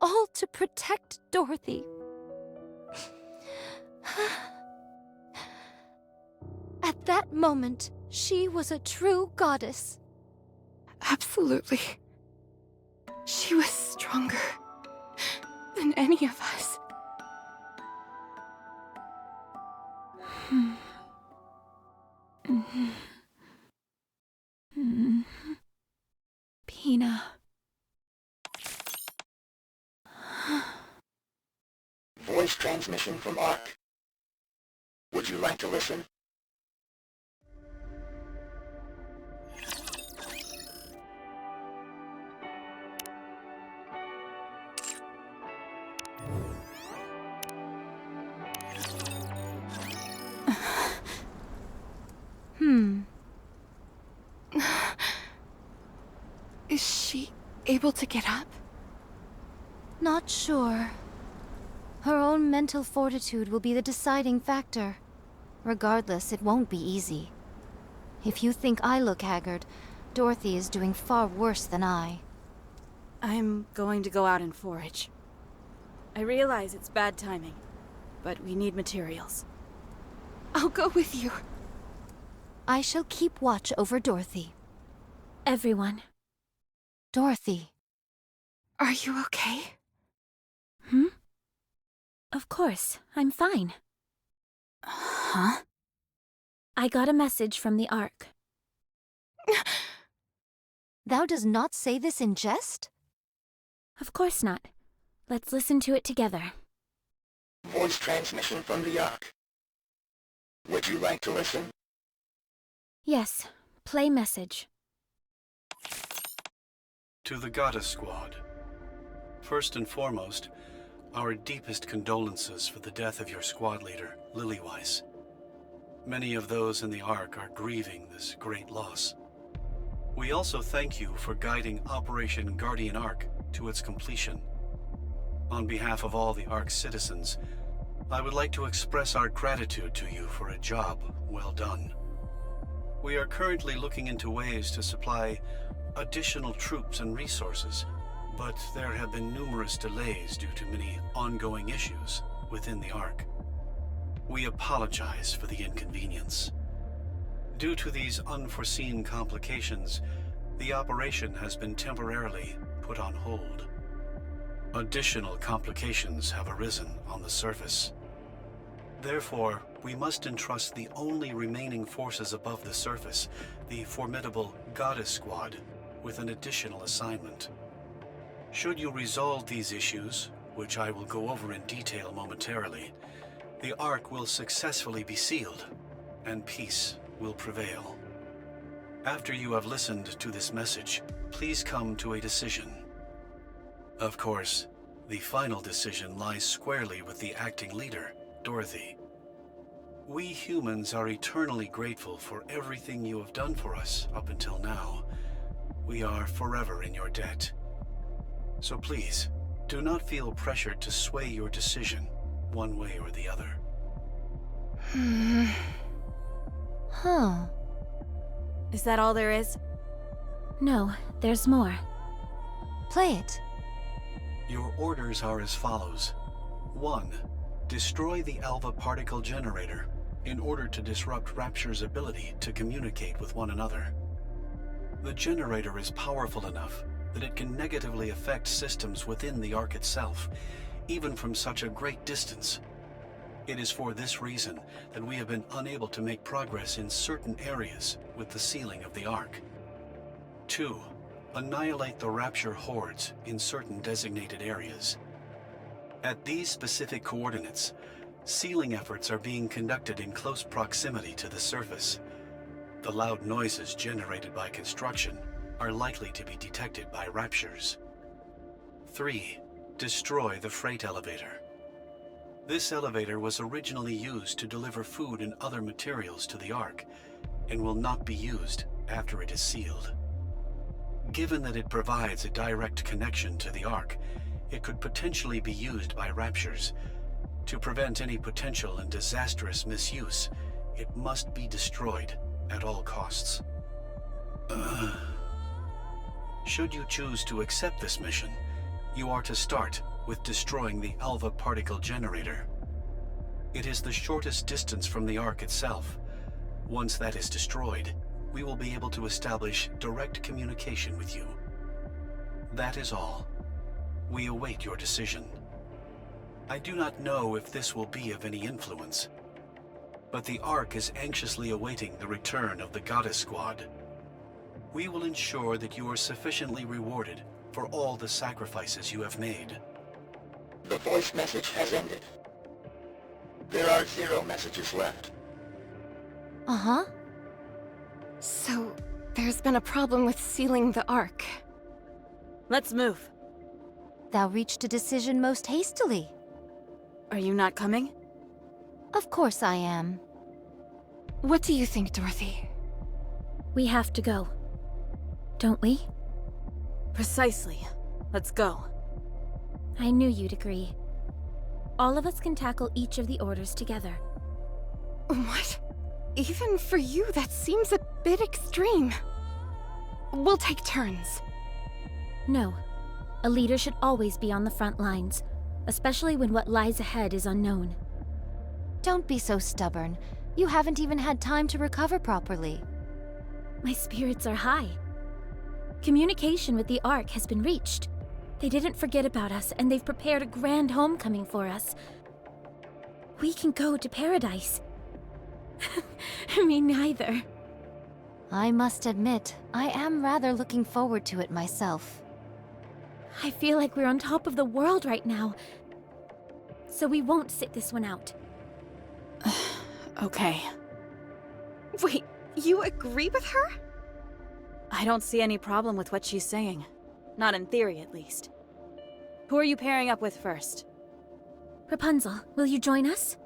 All to protect Dorothy. At that moment, she was a true goddess. Absolutely. She was stronger than any of us. Pina. Voice transmission from Ark. Would you like to listen? Is she able to get up? Not sure. Her own mental fortitude will be the deciding factor. Regardless, it won't be easy. If you think I look haggard, Dorothy is doing far worse than I. I'm going to go out and forage. I realize it's bad timing, but we need materials. I'll go with you. I shall keep watch over Dorothy. Everyone. Dorothy. Are you okay? Of course, I'm fine. Huh? I got a message from the Ark. Thou does not say this in jest? Of course not. Let's listen to it together. Voice transmission from the Ark. Would you like to listen? Yes, play message. To the Goddess Squad. First and foremost, our deepest condolences for the death of your squad leader, Lilyweiss. Many of those in the Ark are grieving this great loss. We also thank you for guiding Operation Guardian Ark to its completion. On behalf of all the Ark's citizens, I would like to express our gratitude to you for a job well done. We are currently looking into ways to supply additional troops and resources, but there have been numerous delays due to many ongoing issues within the Ark. We apologize for the inconvenience. Due to these unforeseen complications, The operation has been temporarily put on hold. Additional complications have arisen on the surface. Therefore, we must entrust the only remaining forces above the surface, the formidable Goddess Squad, with an additional assignment. Should you resolve these issues, which I will go over in detail momentarily, the Ark will successfully be sealed, and peace will prevail. After you have listened to this message, please come to a decision. Of course, the final decision lies squarely with the acting leader, Dorothy. We humans are eternally grateful for everything you have done for us up until now. We are forever in your debt. So please, do not feel pressured to sway your decision one way or the other. Huh. Is that all there is? No, there's more. Play it. Your orders are as follows. 1. Destroy the Alpha particle generator in order to disrupt Rapture's ability to communicate with one another. The generator is powerful enough that it can negatively affect systems within the Ark itself, even from such a great distance. It is for this reason that we have been unable to make progress in certain areas with the sealing of the Ark. 2. Annihilate the Rapture hordes in certain designated areas. At these specific coordinates, sealing efforts are being conducted in close proximity to the surface. The loud noises generated by construction are likely to be detected by Raptures. 3. Destroy the freight elevator. This elevator was originally used to deliver food and other materials to the Ark, and will not be used after it is sealed. Given that it provides a direct connection to the Ark, it could potentially be used by Raptures. To prevent any potential and disastrous misuse, it must be destroyed at all costs. Should you choose to accept this mission, you are to start with destroying the Alpha particle generator. It is the shortest distance from the Ark itself. Once that is destroyed, we will be able to establish direct communication with you. That is all. We await your decision. I do not know if this will be of any influence, but the Ark is anxiously awaiting the return of the Goddess Squad. We will ensure that you are sufficiently rewarded for all the sacrifices you have made. The voice message has ended. There are 0 messages left. Uh-huh. So, there's been a problem with sealing the Ark. Let's move. Thou reached a decision most hastily. Are you not coming? Of course I am. What do you think, Dorothy? We have to go. Don't we? Precisely. Let's go. I knew you'd agree. All of us can tackle each of the orders together. What? Even for you, that seems a bit extreme. We'll take turns. No. A leader should always be on the front lines, especially when what lies ahead is unknown. Don't be so stubborn. You haven't even had time to recover properly. My spirits are high. Communication with the Ark has been reached. They didn't forget about us, and they've prepared a grand homecoming for us. We can go to paradise. Me neither. I must admit, I am rather looking forward to it myself. I feel like we're on top of the world right now. So we won't sit this one out. Okay. Wait, you agree with her? I don't see any problem with what she's saying. Not in theory, at least. Who are you pairing up with first? Rapunzel, will you join us?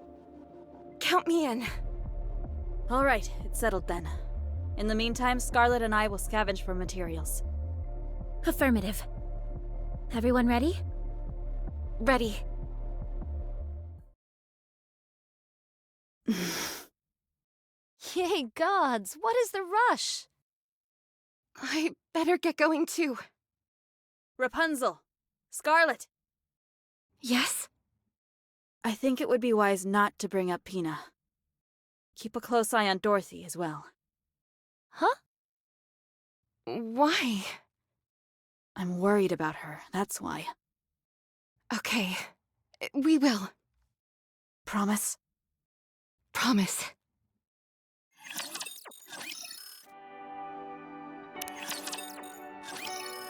Count me in. All right, it's settled then. In the meantime, Scarlet and I will scavenge for materials. Affirmative. Everyone ready? Ready. Yay gods, what is the rush? I better get going too. Rapunzel! Scarlet! Yes? I think it would be wise not to bring up Pina. Keep a close eye on Dorothy as well. Huh? Why? I'm worried about her, that's why. Okay, we will. Promise? Promise.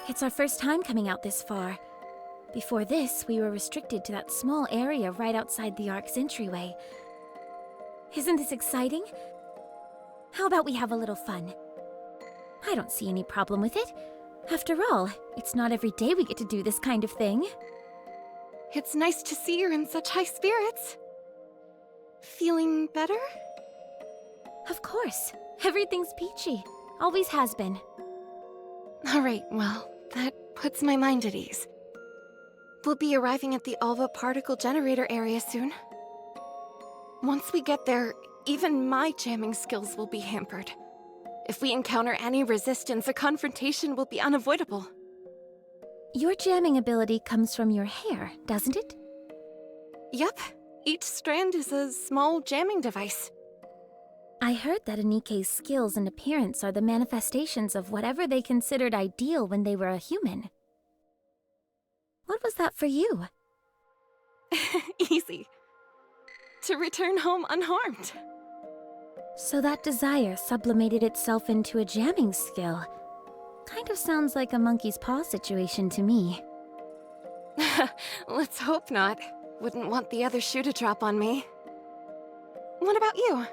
It's our first time coming out this far. Before this, we were restricted to that small area right outside the Ark's entryway. Isn't this exciting? How about we have a little fun? I don't see any problem with it. After all, it's not every day we get to do this kind of thing. It's nice to see you're in such high spirits. Feeling better? Of course. Everything's peachy. Always has been. Alright, well, that puts my mind at ease. We'll be arriving at the Alva particle generator area soon. Once we get there, even my jamming skills will be hampered. If we encounter any resistance, a confrontation will be unavoidable. Your jamming ability comes from your hair, doesn't it? Yep, each strand is a small jamming device. I heard that Anike's skills and appearance are the manifestations of whatever they considered ideal when they were a human. What was that for you? Easy. To return home unharmed. So that desire sublimated itself into a jamming skill. Kind of sounds like a monkey's paw situation to me. Let's hope not. Wouldn't want the other shoe to drop on me. What about you?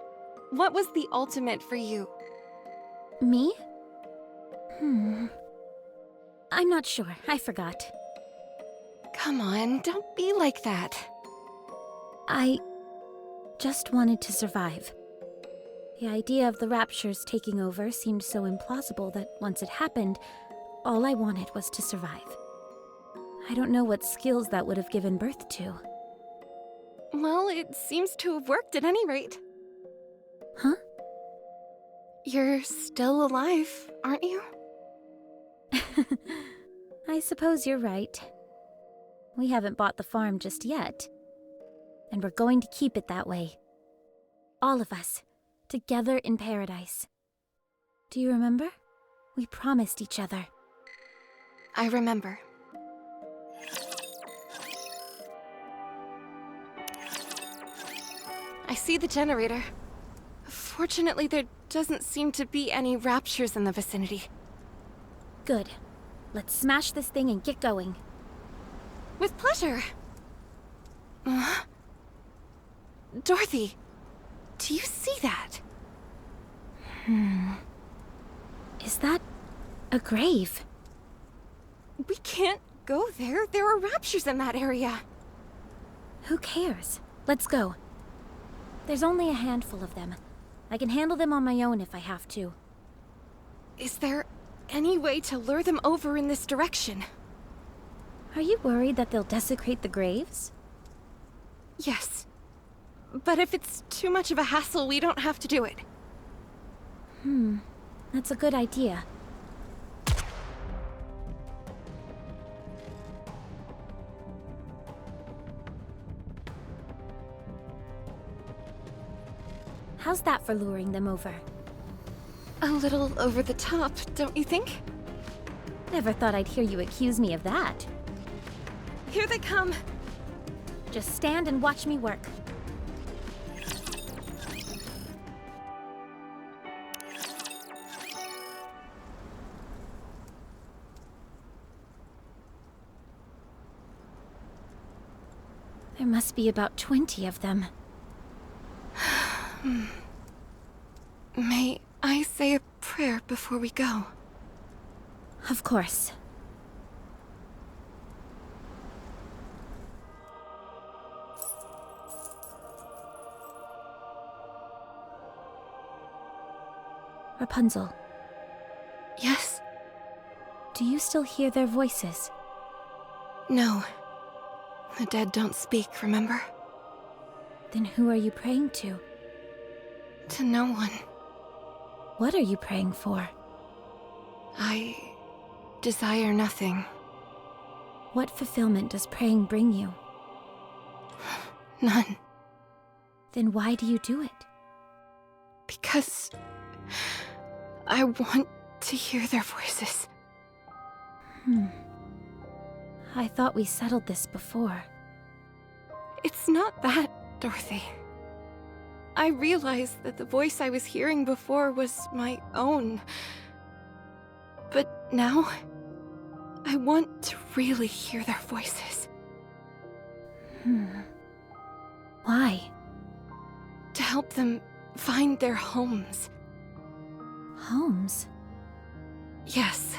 What was the ultimate for you? Me? I'm not sure. I forgot. Come on, don't be like that. I just wanted to survive. The idea of the raptures taking over seemed so implausible that once it happened, all I wanted was to survive. I don't know what skills that would have given birth to. Well, it seems to have worked at any rate. Huh? You're still alive, aren't you? I suppose you're right. We haven't bought the farm just yet. And we're going to keep it that way. All of us, together in paradise. Do you remember? We promised each other. I remember. I see the generator. Fortunately, there doesn't seem to be any raptures in the vicinity. Good. Let's smash this thing and get going. With pleasure. Dorothy, do you see that? Is that a grave? We can't go there. There are raptures in that area. Who cares? Let's go. There's only a handful of them. I can handle them on my own if I have to. Is there any way to lure them over in this direction? Are you worried that they'll desecrate the graves? Yes. But if it's too much of a hassle, we don't have to do it. That's a good idea. How's that for luring them over? A little over the top, don't you think? Never thought I'd hear you accuse me of that. Here they come. Just stand and watch me work. There must be about 20 of them. May I say a prayer before we go? Of course. Rapunzel, Yes? do you still hear their voices? No. The dead don't speak, remember? Then who are you praying to? To no one. What are you praying for? I desire nothing. What fulfillment does praying bring you? None. Then why do you do it? Because I want to hear their voices. I thought we settled this before. It's not that, Dorothy. I realized that the voice I was hearing before was my own. But now, I want to really hear their voices. Why? To help them find their homes. Homes? Yes.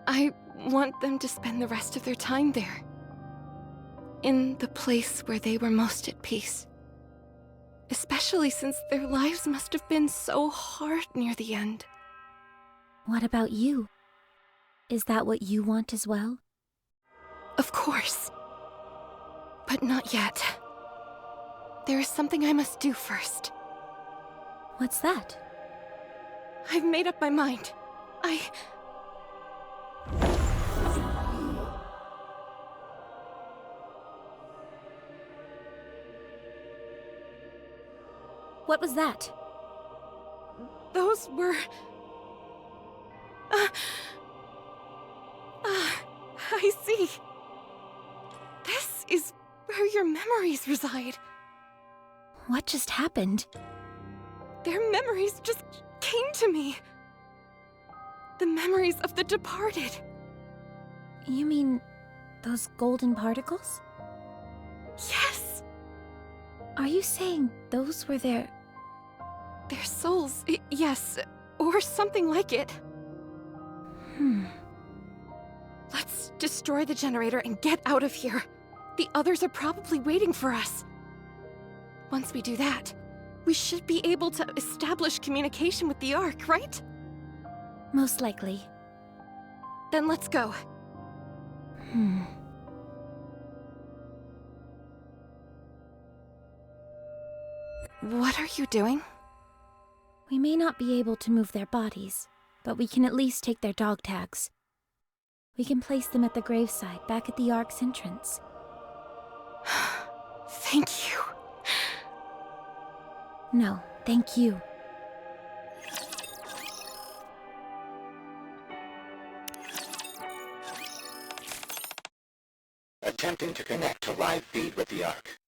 I want them to spend the rest of their time there. In the place where they were most at peace. Especially since their lives must have been so hard near the end. What about you? Is that what you want as well? Of course. But not yet. There is something I must do first. What's that? I've made up my mind. What was that? Those were... I see. This is where your memories reside. What just happened? Their memories just came to me. The memories of the departed. You mean those golden particles? Yes. Are you saying those were their souls, yes, or something like it. Let's destroy the generator and get out of here. The others are probably waiting for us. Once we do that, we should be able to establish communication with the Ark, right? Most likely. Then let's go. What are you doing? We may not be able to move their bodies, but we can at least take their dog tags. We can place them at the graveside back at the Ark's entrance. Thank you. No, thank you. Attempting to connect to live feed with the Ark.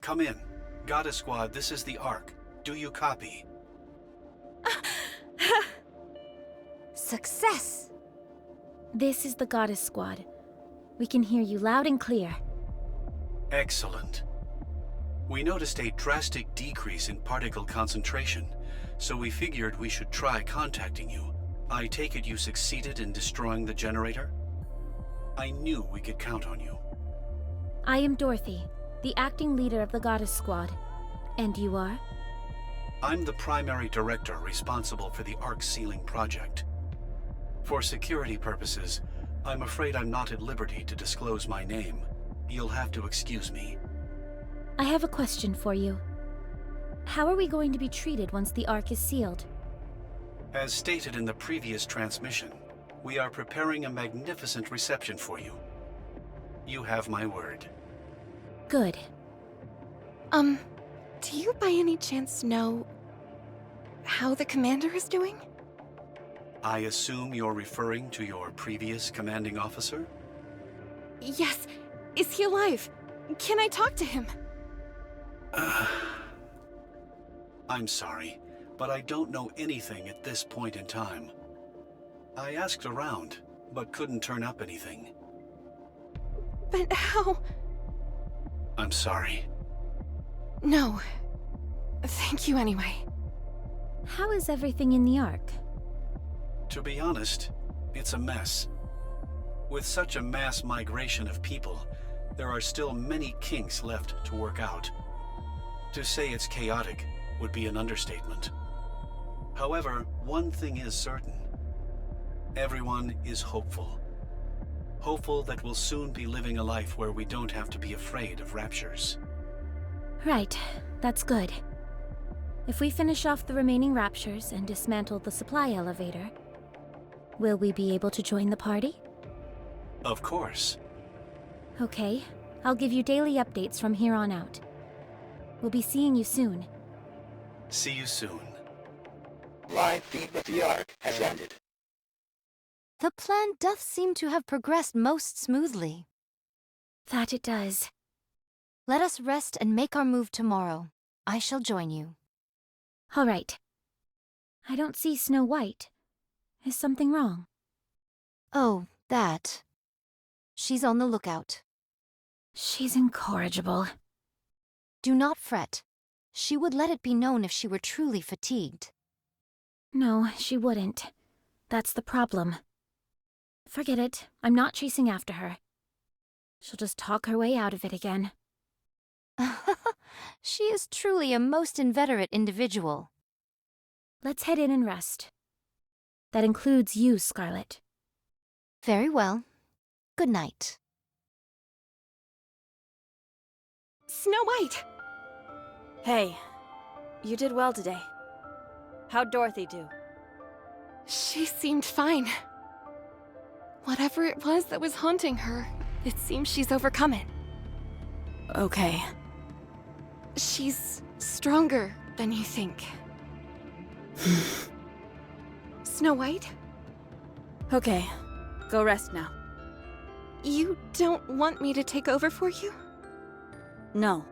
Come in. Goddess Squad, this is the Ark. Do you copy? Success! This is the Goddess Squad. We can hear you loud and clear. Excellent. We noticed a drastic decrease in particle concentration, so we figured we should try contacting you. I take it you succeeded in destroying the generator? I knew we could count on you. I am Dorothy, the acting leader of the Goddess Squad. And you are? I'm the primary director responsible for the Ark sealing project. For security purposes, I'm afraid I'm not at liberty to disclose my name. You'll have to excuse me. I have a question for you. How are we going to be treated once the Ark is sealed? As stated in the previous transmission, we are preparing a magnificent reception for you. You have my word. Good. Do you by any chance know how the commander is doing? I assume you're referring to your previous commanding officer? Yes. Is he alive? Can I talk to him? I'm sorry, but I don't know anything at this point in time. I asked around, but couldn't turn up anything. But how? I'm sorry. No. Thank you anyway. How is everything in the Ark? To be honest, it's a mess. With such a mass migration of people, there are still many kinks left to work out. To say it's chaotic would be an understatement. However, one thing is certain. Everyone is hopeful. Hopeful that we'll soon be living a life where we don't have to be afraid of raptures. Right, that's good. If we finish off the remaining raptures and dismantle the supply elevator, will we be able to join the party? Of course. Okay, I'll give you daily updates from here on out. We'll be seeing you soon. See you soon. live feed with the Ark has ended. The plan doth seem to have progressed most smoothly. That it does. Let us rest and make our move tomorrow. I shall join you. All right. I don't see Snow White. Is something wrong? Oh, that. She's on the lookout. She's incorrigible. Do not fret. She would let it be known if she were truly fatigued. No, she wouldn't. That's the problem. Forget it. I'm not chasing after her. She'll just talk her way out of it again. She is truly a most inveterate individual. Let's head in and rest. That includes you, Scarlet. Very well. Good night. Snow White! Hey, you did well today. How'd Dorothy do? She seemed fine. Whatever it was that was haunting her, it seems she's overcome it. Okay. She's stronger than you think. Snow White? Okay, go rest now. You don't want me to take over for you? No.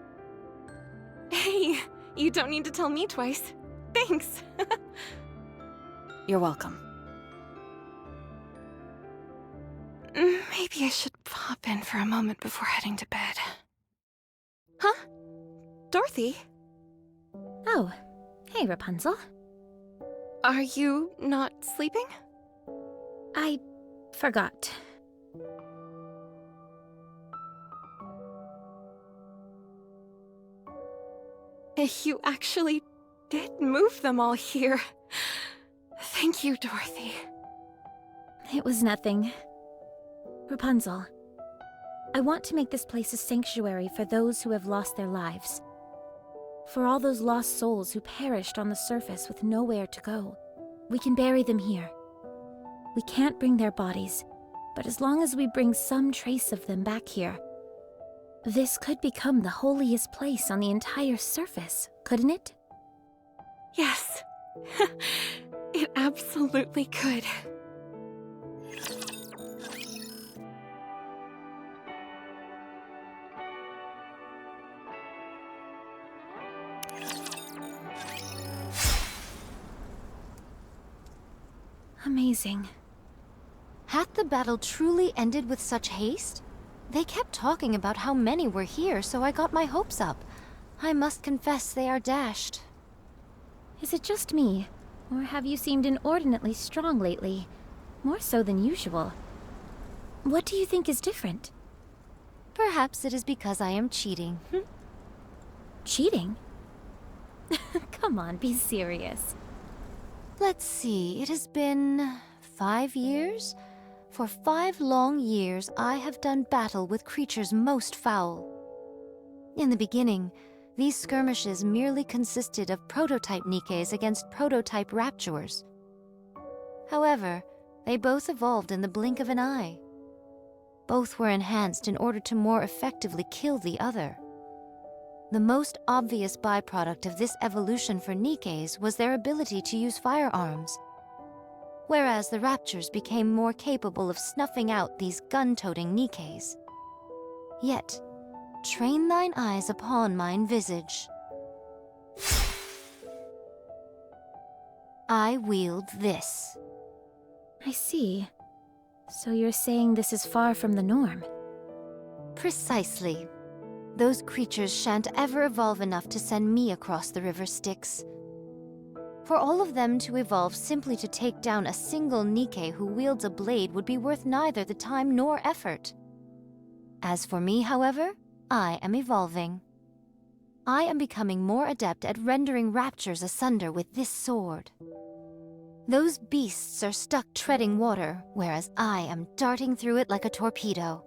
Hey, you don't need to tell me twice. Thanks. You're welcome. Maybe I should pop in for a moment before heading to bed. Huh? Dorothy? Oh, hey, Rapunzel. Are you not sleeping? I forgot. You actually did move them all here. Thank you, Dorothy. It was nothing. Rapunzel, I want to make this place a sanctuary for those who have lost their lives. For all those lost souls who perished on the surface with nowhere to go. We can bury them here. We can't bring their bodies, but as long as we bring some trace of them back here, this could become the holiest place on the entire surface, couldn't it? Yes. It absolutely could. Amazing. Hath the battle truly ended with such haste? They kept talking about how many were here, so I got my hopes up. I must confess they are dashed. Is it just me, or have you seemed inordinately strong lately? More so than usual. What do you think is different? Perhaps it is because I am cheating. Cheating? Come on, be serious. Let's see, it has been 5 years? For 5 long years, I have done battle with creatures most foul. In the beginning, these skirmishes merely consisted of prototype Nikkes against prototype Raptures. However, they both evolved in the blink of an eye. Both were enhanced in order to more effectively kill the other. The most obvious byproduct of this evolution for Nikkes was their ability to use firearms, whereas the Raptures became more capable of snuffing out these gun-toting Nikkes. Yet, train thine eyes upon mine visage. I wield this. I see. So you're saying this is far from the norm? Precisely. Those creatures shan't ever evolve enough to send me across the river Styx. For all of them to evolve simply to take down a single Nikke who wields a blade would be worth neither the time nor effort. As for me, however, I am evolving. I am becoming more adept at rendering raptures asunder with this sword. Those beasts are stuck treading water, whereas I am darting through it like a torpedo.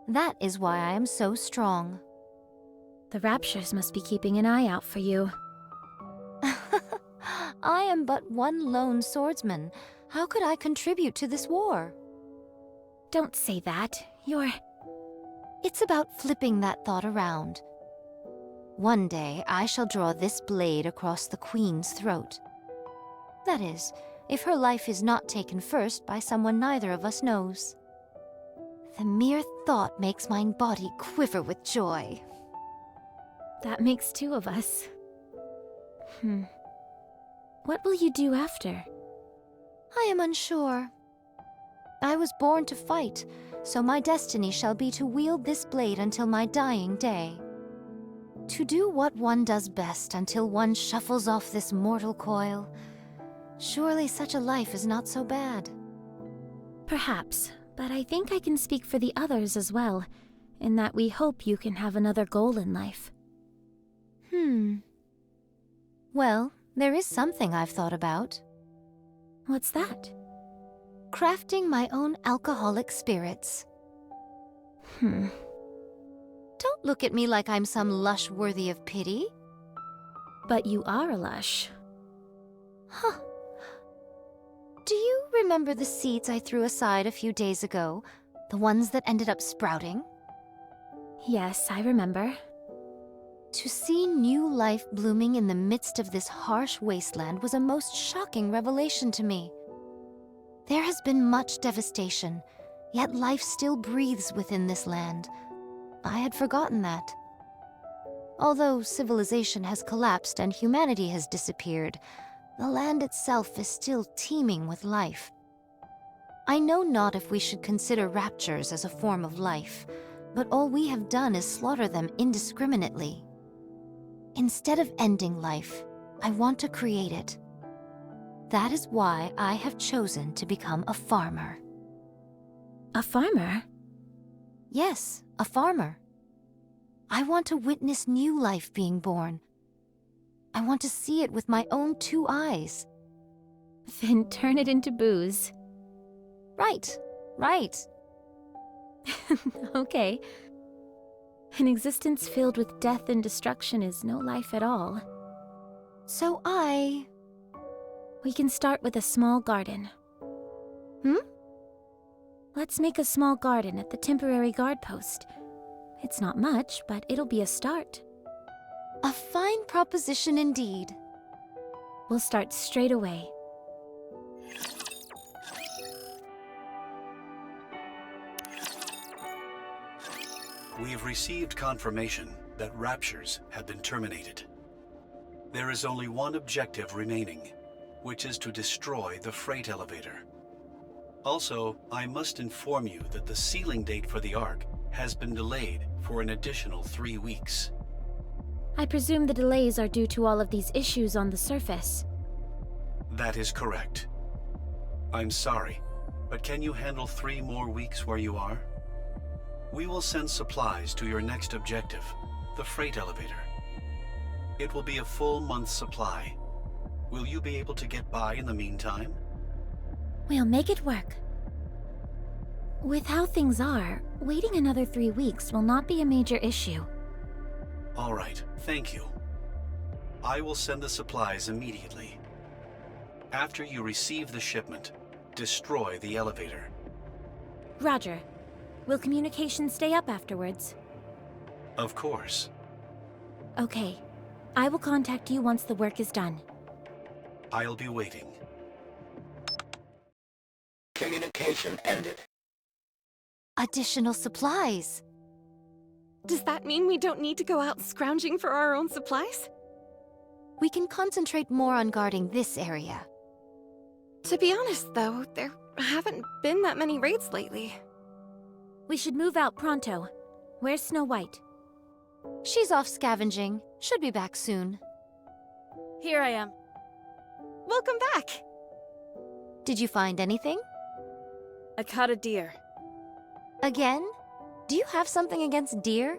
That is why I am so strong. The Raptures must be keeping an eye out for you. I am but one lone swordsman. How could I contribute to this war? Don't say that. It's about flipping that thought around. One day, I shall draw this blade across the Queen's throat. That is, if her life is not taken first by someone neither of us knows. The mere thought makes my body quiver with joy. That makes two of us. What will you do after? I am unsure. I was born to fight, so my destiny shall be to wield this blade until my dying day. To do what one does best until one shuffles off this mortal coil. Surely such a life is not so bad. Perhaps, but I think I can speak for the others as well, in that we hope you can have another goal in life. Well, there is something I've thought about. What's that? Crafting my own alcoholic spirits. Don't look at me like I'm some lush worthy of pity. But you are a lush. Huh. Do you remember the seeds I threw aside a few days ago? The ones that ended up sprouting? Yes, I remember. To see new life blooming in the midst of this harsh wasteland was a most shocking revelation to me. There has been much devastation, yet life still breathes within this land. I had forgotten that. Although civilization has collapsed and humanity has disappeared, the land itself is still teeming with life. I know not if we should consider raptures as a form of life, but all we have done is slaughter them indiscriminately. Instead of ending life, I want to create it. That is why I have chosen to become a farmer. A farmer? Yes, a farmer. I want to witness new life being born. I want to see it with my own two eyes. Then turn it into booze. Right. Okay. An existence filled with death and destruction is no life at all. So We can start with a small garden. Let's make a small garden at the temporary guard post. It's not much, but it'll be a start. A fine proposition indeed. We'll start straight away. We have received confirmation that raptures have been terminated. There is only one objective remaining, which is to destroy the freight elevator. Also, I must inform you that the sealing date for the Ark has been delayed for an additional 3 weeks. I presume the delays are due to all of these issues on the surface. That is correct. I'm sorry, but can you handle 3 more weeks where you are? We will send supplies to your next objective, the freight elevator. It will be a full month's supply. Will you be able to get by in the meantime? We'll make it work. With how things are, waiting another 3 weeks will not be a major issue. All right, thank you. I will send the supplies immediately. After you receive the shipment, destroy the elevator. Roger. Will communication stay up afterwards? Of course. Okay. I will contact you once the work is done. I'll be waiting. Communication ended. Additional supplies. Does that mean we don't need to go out scrounging for our own supplies? We can concentrate more on guarding this area. To be honest, though, there haven't been that many raids lately. We should move out pronto. Where's Snow White? She's off scavenging. Should be back soon. Here I am. Welcome back! Did you find anything? I caught a deer. Again? Do you have something against deer?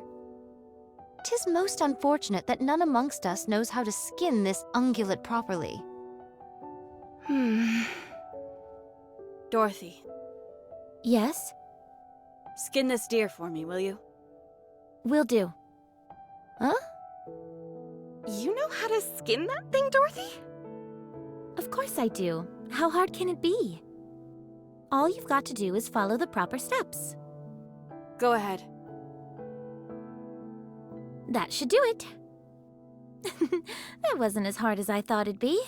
'Tis most unfortunate that none amongst us knows how to skin this ungulate properly. Dorothy, Yes? skin this deer for me, will you? Will do. Huh? You know how to skin that thing, Dorothy? Of course I do. How hard can it be? All you've got to do is follow the proper steps. Go ahead. That should do it. That wasn't as hard as I thought it'd be.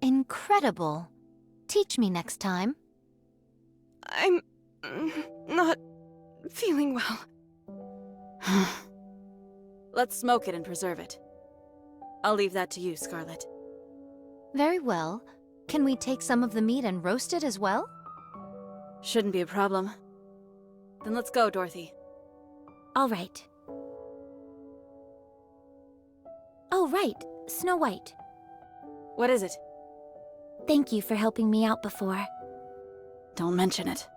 Incredible. Teach me next time. I'm not feeling well. Let's smoke it and preserve it. I'll leave that to you, Scarlet. Very well. Can we take some of the meat and roast it as well? Shouldn't be a problem. Then let's go, Dorothy. All right. Oh, right. Snow White. What is it? Thank you for helping me out before. Don't mention it.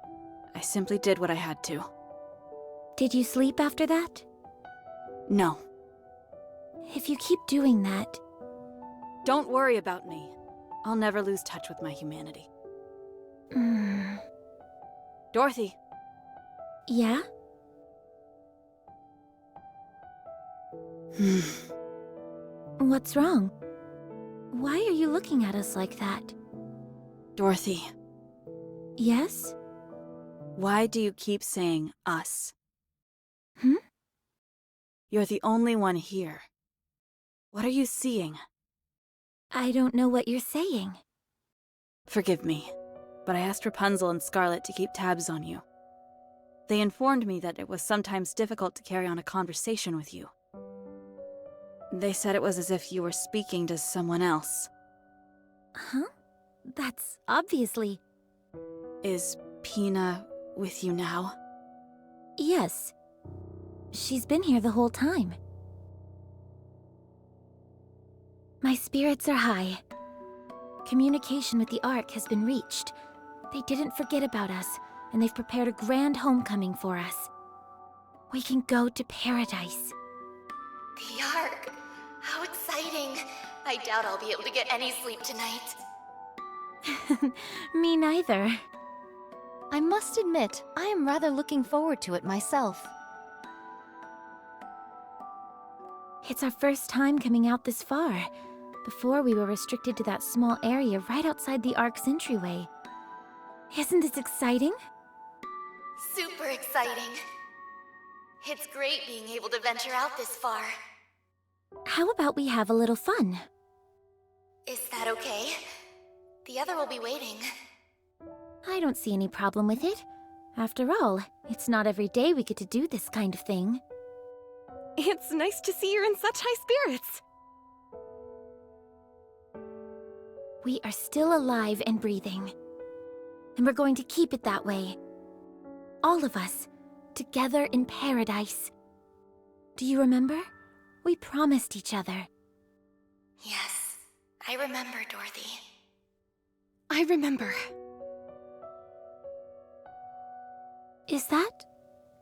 I simply did what I had to. Did you sleep after that? No. If you keep doing that... Don't worry about me. I'll never lose touch with my humanity. Dorothy. Yeah? What's wrong? Why are you looking at us like that? Dorothy, Yes? why do you keep saying us? Hmm? You're the only one here. What are you seeing? I don't know what you're saying. Forgive me, but I asked Rapunzel and Scarlet to keep tabs on you. They informed me that it was sometimes difficult to carry on a conversation with you. They said it was as if you were speaking to someone else. Huh? That's obviously... Is Pina with you now? Yes. She's been here the whole time. My spirits are high. Communication with the Ark has been reached. They didn't forget about us, and they've prepared a grand homecoming for us. We can go to paradise. The Ark! How exciting! I doubt I'll be able to get any sleep tonight. Me neither. I must admit, I am rather looking forward to it myself. It's our first time coming out this far. Before, we were restricted to that small area right outside the Ark's entryway. Isn't this exciting? Super exciting. It's great being able to venture out this far. How about we have a little fun? Is that okay? The other will be waiting. I don't see any problem with it. After all, it's not every day we get to do this kind of thing. It's nice to see you're in such high spirits. We are still alive and breathing. And we're going to keep it that way. All of us, together in paradise. Do you remember? We promised each other. Yes, I remember, Dorothy. I remember. Is that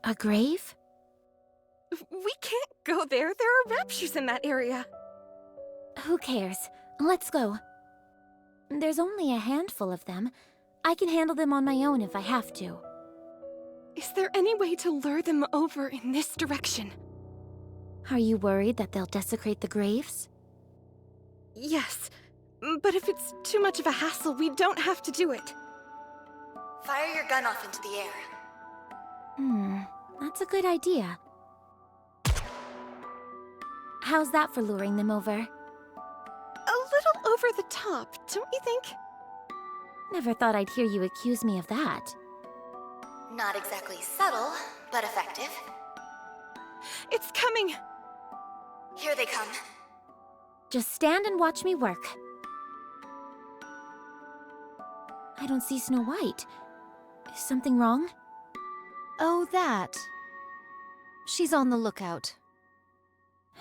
a grave? We can't go there. There are raptures in that area. Who cares? Let's go. There's only a handful of them. I can handle them on my own if I have to. Is there any way to lure them over in this direction? Are you worried that they'll desecrate the graves? Yes, but if it's too much of a hassle, we don't have to do it. Fire your gun off into the air. That's a good idea. How's that for luring them over? A little over the top, don't you think? Never thought I'd hear you accuse me of that. Not exactly subtle, but effective. It's coming! Here they come. Just stand and watch me work. I don't see Snow White. Is something wrong? Oh, that. She's on the lookout.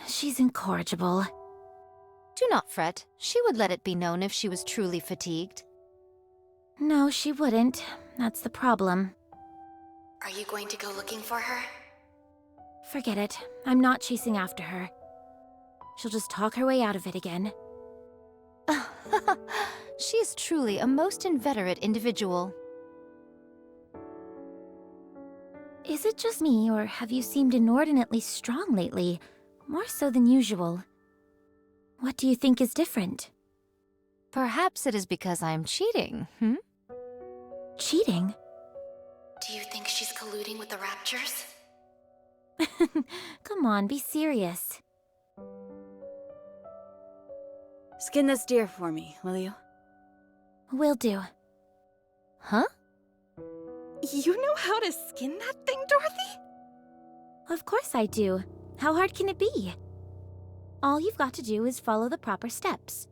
She's incorrigible. Do not fret. She would let it be known if she was truly fatigued. No, she wouldn't. That's the problem. Are you going to go looking for her? Forget it. I'm not chasing after her. She'll just talk her way out of it again. She is truly a most inveterate individual. Is it just me, or have you seemed inordinately strong lately? More so than usual. What do you think is different? Perhaps it is because I am cheating, Cheating? Do you think she's colluding with the Raptures? Come on, be serious. Skin this deer for me, will you? Will do. Huh? You know how to skin that thing, Dorothy? Of course I do. How hard can it be? All you've got to do is follow the proper steps.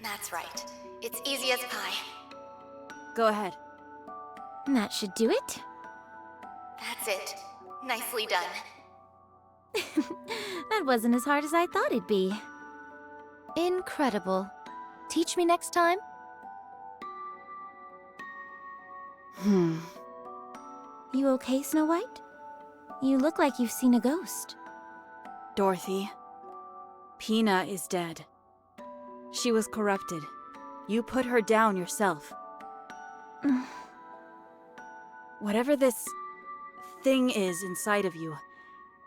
That's right. It's easy as pie. Go ahead. That should do it. That's it. Nicely done. That wasn't as hard as I thought it'd be. Incredible. Teach me next time? You okay, Snow White? You look like you've seen a ghost. Dorothy, Pina is dead. She was corrupted. You put her down yourself. Whatever this thing is inside of you,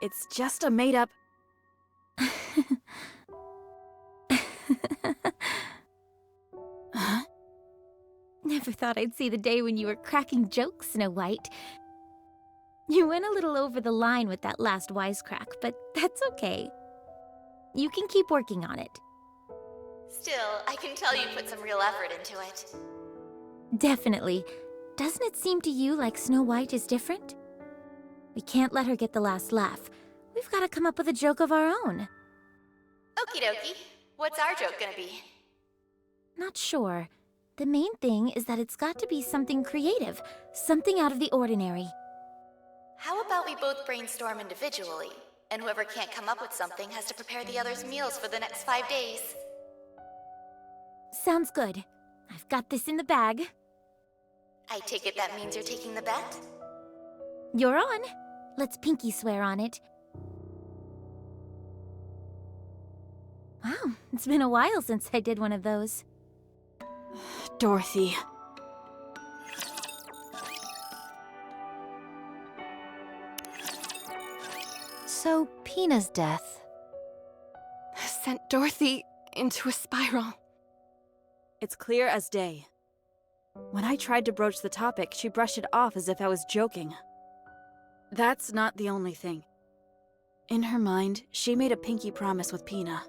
it's just a made-up... Huh? Never thought I'd see the day when you were cracking jokes, Snow White. You went a little over the line with that last wisecrack, but that's okay. You can keep working on it. Still, I can tell you put some real effort into it. Definitely. Doesn't it seem to you like Snow White is different? We can't let her get the last laugh. We've got to come up with a joke of our own. Okie dokie. What's our joke gonna be? Not sure. The main thing is that it's got to be something creative, something out of the ordinary. How about we both brainstorm individually, and whoever can't come up with something has to prepare the other's meals for the next 5 days? Sounds good. I've got this in the bag. I take it that means you're taking the bet? You're on. Let's pinky swear on it. Wow, it's been a while since I did one of those. Dorothy. So, Pina's death. Sent Dorothy into a spiral. It's clear as day. When I tried to broach the topic, she brushed it off as if I was joking. That's not the only thing. In her mind, she made a pinky promise with Pina.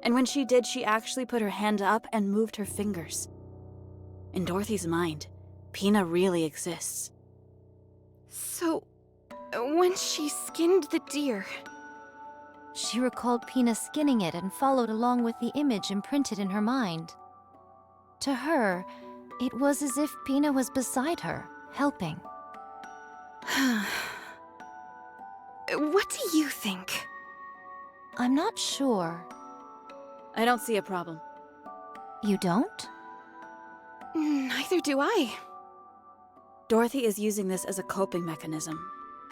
And when she did, she actually put her hand up and moved her fingers. In Dorothy's mind, Pina really exists. So, when she skinned the deer, She recalled Pina skinning it and followed along with the image imprinted in her mind. To her, it was as if Pina was beside her, helping. what do you think? I'm not sure. I don't see a problem. You don't? Neither do I. Dorothy is using this as a coping mechanism,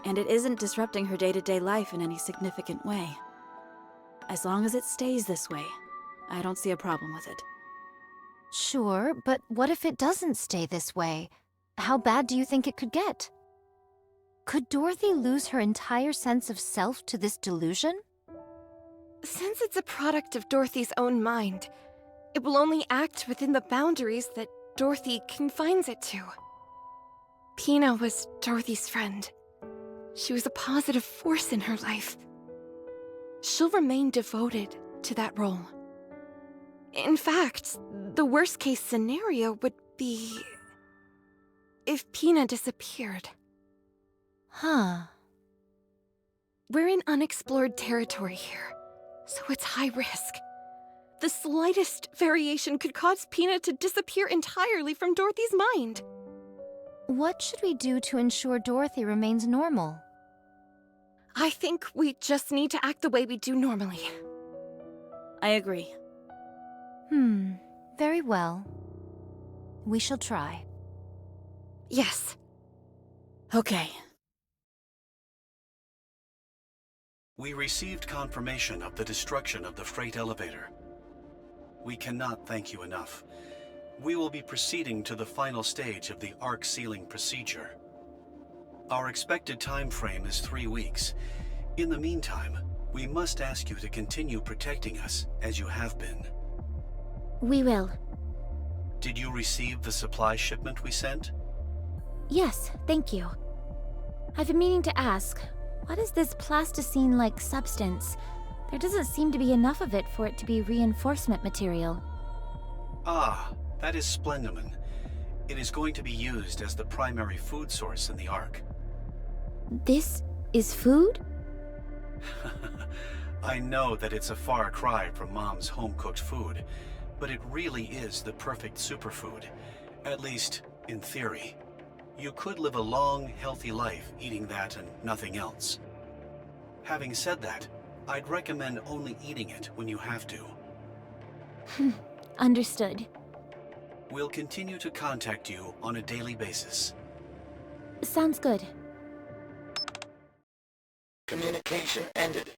and it isn't disrupting her day-to-day life in any significant way. As long as it stays this way, I don't see a problem with it. Sure, but what if it doesn't stay this way? How bad do you think it could get? Could Dorothy lose her entire sense of self to this delusion? Since it's a product of Dorothy's own mind, it will only act within the boundaries that Dorothy confines it to. Pina was Dorothy's friend. She was a positive force in her life. She'll remain devoted to that role. In fact, the worst-case scenario would be if Pina disappeared. Huh. We're in unexplored territory here, so it's high risk. The slightest variation could cause Pina to disappear entirely from Dorothy's mind. What should we do to ensure Dorothy remains normal? I think we just need to act the way we do normally. I agree. Very well. We shall try. Yes. Okay. We received confirmation of the destruction of the freight elevator. We cannot thank you enough. We will be proceeding to the final stage of the arc sealing procedure. Our expected time frame is 3 weeks. In the meantime, we must ask you to continue protecting us as you have been. We will. Did you receive the supply shipment we sent? Yes, thank you. I've been meaning to ask, what is this plasticine-like substance? There doesn't seem to be enough of it for it to be reinforcement material. Ah, That is splendimen. It is going to be used as the primary food source in the Ark. This is food? I know that it's a far cry from Mom's home-cooked food, but it really is the perfect superfood, at least in theory. You could live a long, healthy life eating that and nothing else. Having said that, I'd recommend only eating it when you have to. Understood. We'll continue to contact you on a daily basis. Sounds good. Communication ended.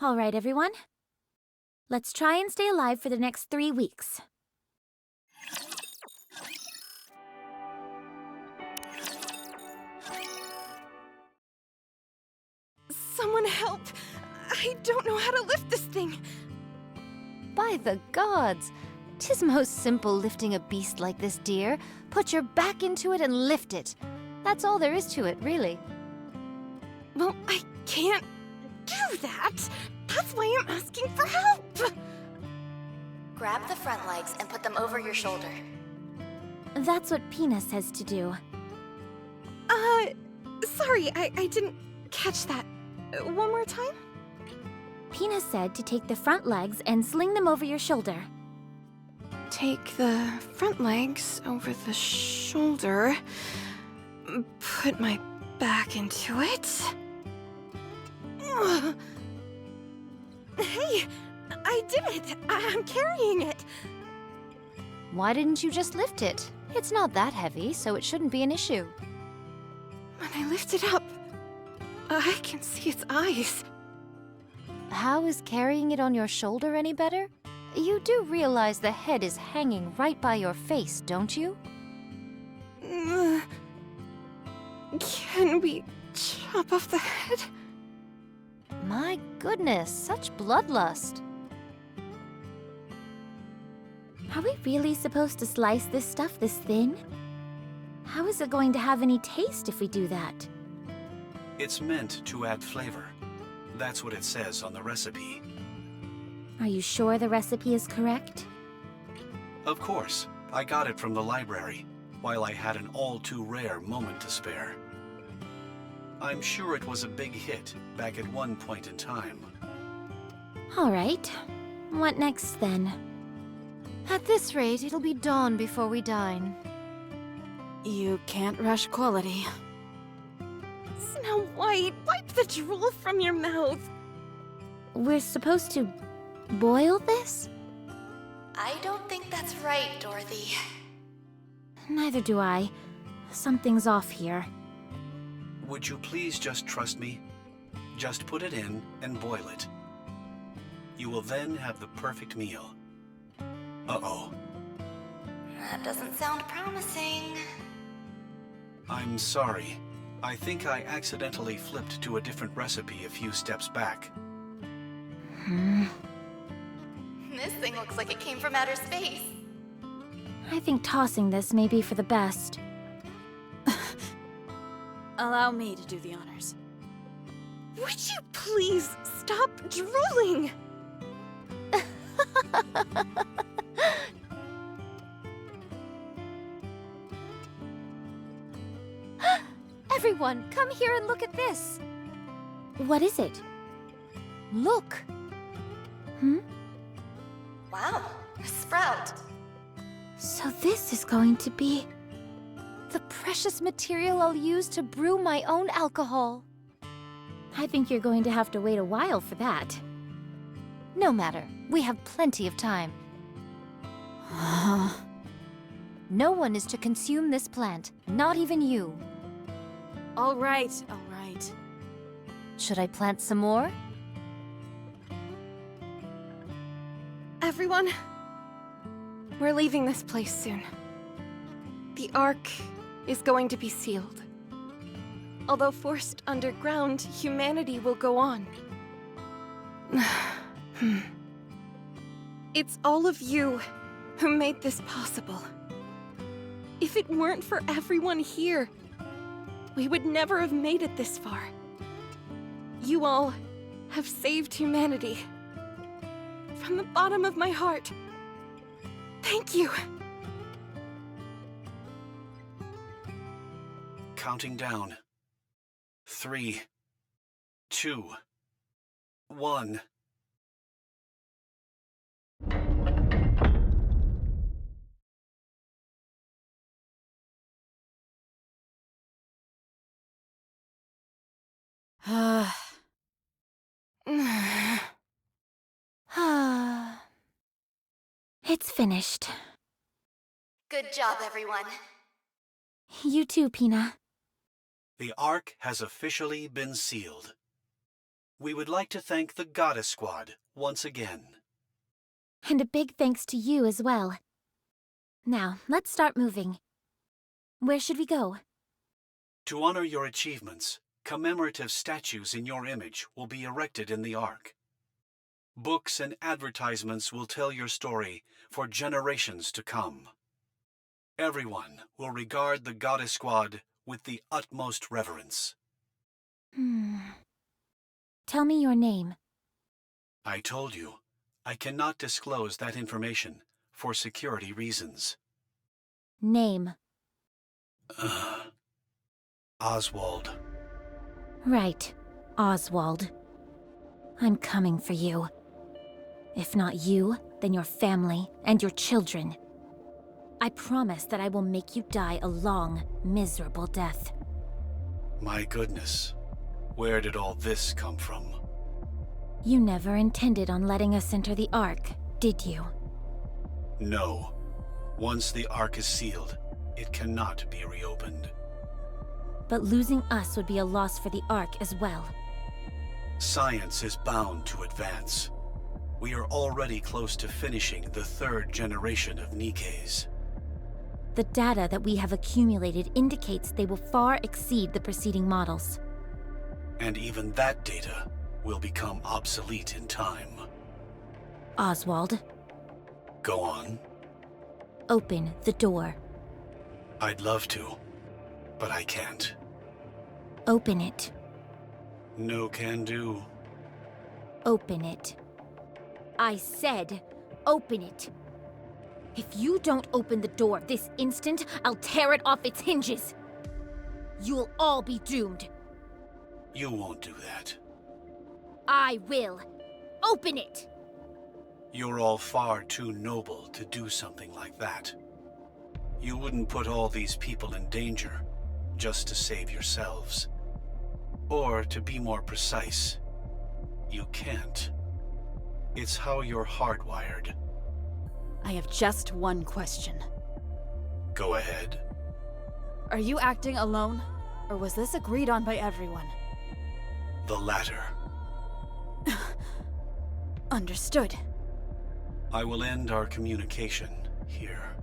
All right, everyone. Let's try and stay alive for the next 3 weeks. Someone help! I don't know how to lift this thing! By the gods! 'Tis most simple lifting a beast like this, dear. Put your back into it and lift it. That's all there is to it, really. Well, I can't do that! That's why I'm asking for help! Grab the front legs and put them over your shoulder. That's what Pina says to do. Sorry, I didn't catch that. One more time? Pina said to take the front legs and sling them over your shoulder. Take the front legs over the shoulder. Put my back into it. Ugh. Hey, I did it! I'm carrying it! Why didn't you just lift it? It's not that heavy, so it shouldn't be an issue. When I lift it up, I can see its eyes. How is carrying it on your shoulder any better? You do realize the head is hanging right by your face, don't you? Can we chop off the head? My goodness, such bloodlust. Are we really supposed to slice this stuff this thin? How is it going to have any taste if we do that? It's meant to add flavor. That's what it says on the recipe. Are you sure the recipe is correct? Of course, I got it from the library, while I had an all-too-rare moment to spare. I'm sure it was a big hit back at one point in time. All right. What next, then? At this rate, it'll be dawn before we dine. You can't rush quality. Snow White, wipe the drool from your mouth. We're supposed to boil this? I don't think that's right, Dorothy. Neither do I. Something's off here. Would you please just trust me? Just put it in and boil it. You will then have the perfect meal. Uh-oh. That doesn't sound promising. I'm sorry. I think I accidentally flipped to a different recipe a few steps back. This thing looks like it came from outer space. I think tossing this may be for the best. Allow me to do the honors. Would you please stop drooling? Everyone, come here and look at this. What is it? Look. Wow, a sprout. So this is going to be... The precious material I'll use to brew my own alcohol. I think you're going to have to wait a while for that. No matter. We have plenty of time. No one is to consume this plant, not even you. All right, all right. Should I plant some more? Everyone, we're leaving this place soon. The Ark is going to be sealed. Although forced underground, humanity will go on. It's all of you who made this possible. If it weren't for everyone here, we would never have made it this far. You all have saved humanity. From the bottom of my heart, Thank you. Counting down. 3, 2, 1. It's finished. Good job, everyone. You too, Pina. The Ark has officially been sealed. We would like to thank the Goddess Squad once again. And a big thanks to you as well. Now, let's start moving. Where should we go? To honor your achievements, commemorative statues in your image will be erected in the Ark. Books and advertisements will tell your story for generations to come. Everyone will regard the Goddess Squad with the utmost reverence. Tell me your name. I told you, I cannot disclose that information for security reasons. Name. Oswald. Right, Oswald. I'm coming for you. If not you, then your family and your children. I promise that I will make you die a long, miserable death. My goodness, where did all this come from? You never intended on letting us enter the Ark, did you? No. Once the Ark is sealed, it cannot be reopened. But losing us would be a loss for the Ark as well. Science is bound to advance. We are already close to finishing the 3rd generation of Nikes. The data that we have accumulated indicates they will far exceed the preceding models. And even that data will become obsolete in time. Oswald, Go on. open the door. I'd love to, but I can't. Open it. No can do. Open it. I said, open it. If you don't open the door this instant, I'll tear it off its hinges. You'll all be doomed. You won't do that. I will. Open it! You're all far too noble to do something like that. You wouldn't put all these people in danger just to save yourselves. Or, to be more precise, you can't. It's how you're hardwired. I have just one question. Go ahead. Are you acting alone? Or was this agreed on by everyone? The latter. Understood. I will end our communication here.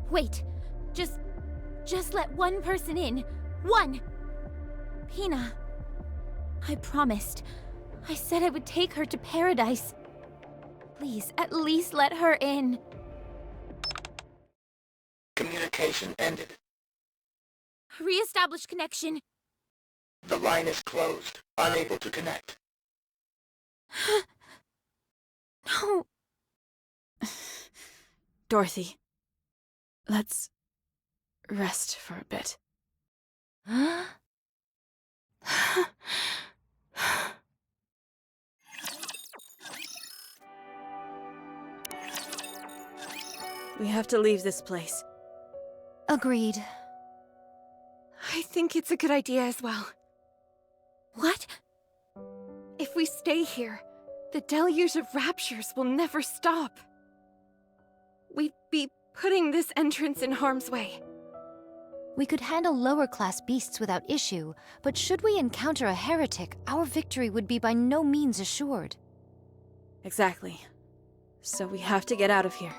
Wait. Just let one person in. One! Pina. I promised. I said I would take her to paradise. Please, at least let her in. Communication ended. Re-establish connection. The line is closed. Unable to connect. No. Dorothy, let's rest for a bit. We have to leave this place. Agreed. I think it's a good idea as well. What? If we stay here, the deluge of raptures will never stop. We'd be putting this entrance in harm's way. We could handle lower-class beasts without issue, but should we encounter a heretic, our victory would be by no means assured. Exactly. So we have to get out of here.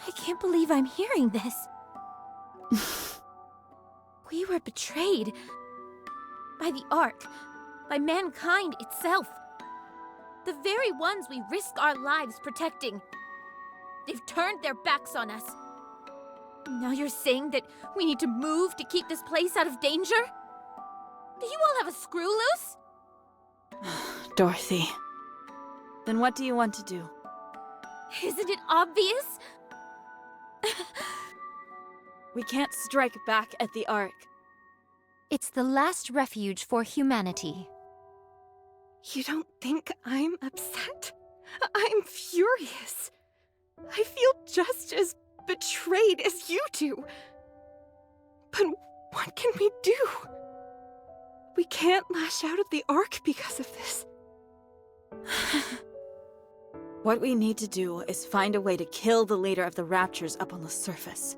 I can't believe I'm hearing this. We were betrayed. By the Ark. By mankind itself. The very ones we risk our lives protecting. They've turned their backs on us. Now you're saying that we need to move to keep this place out of danger? Do you all have a screw loose? Dorothy. Then what do you want to do? Isn't it obvious? We can't strike back at the Ark. It's the last refuge for humanity. You don't think I'm upset? I'm furious. I feel just as betrayed as you do. But what can we do? We can't lash out at the Ark because of this. What we need to do is find a way to kill the leader of the Raptures up on the surface.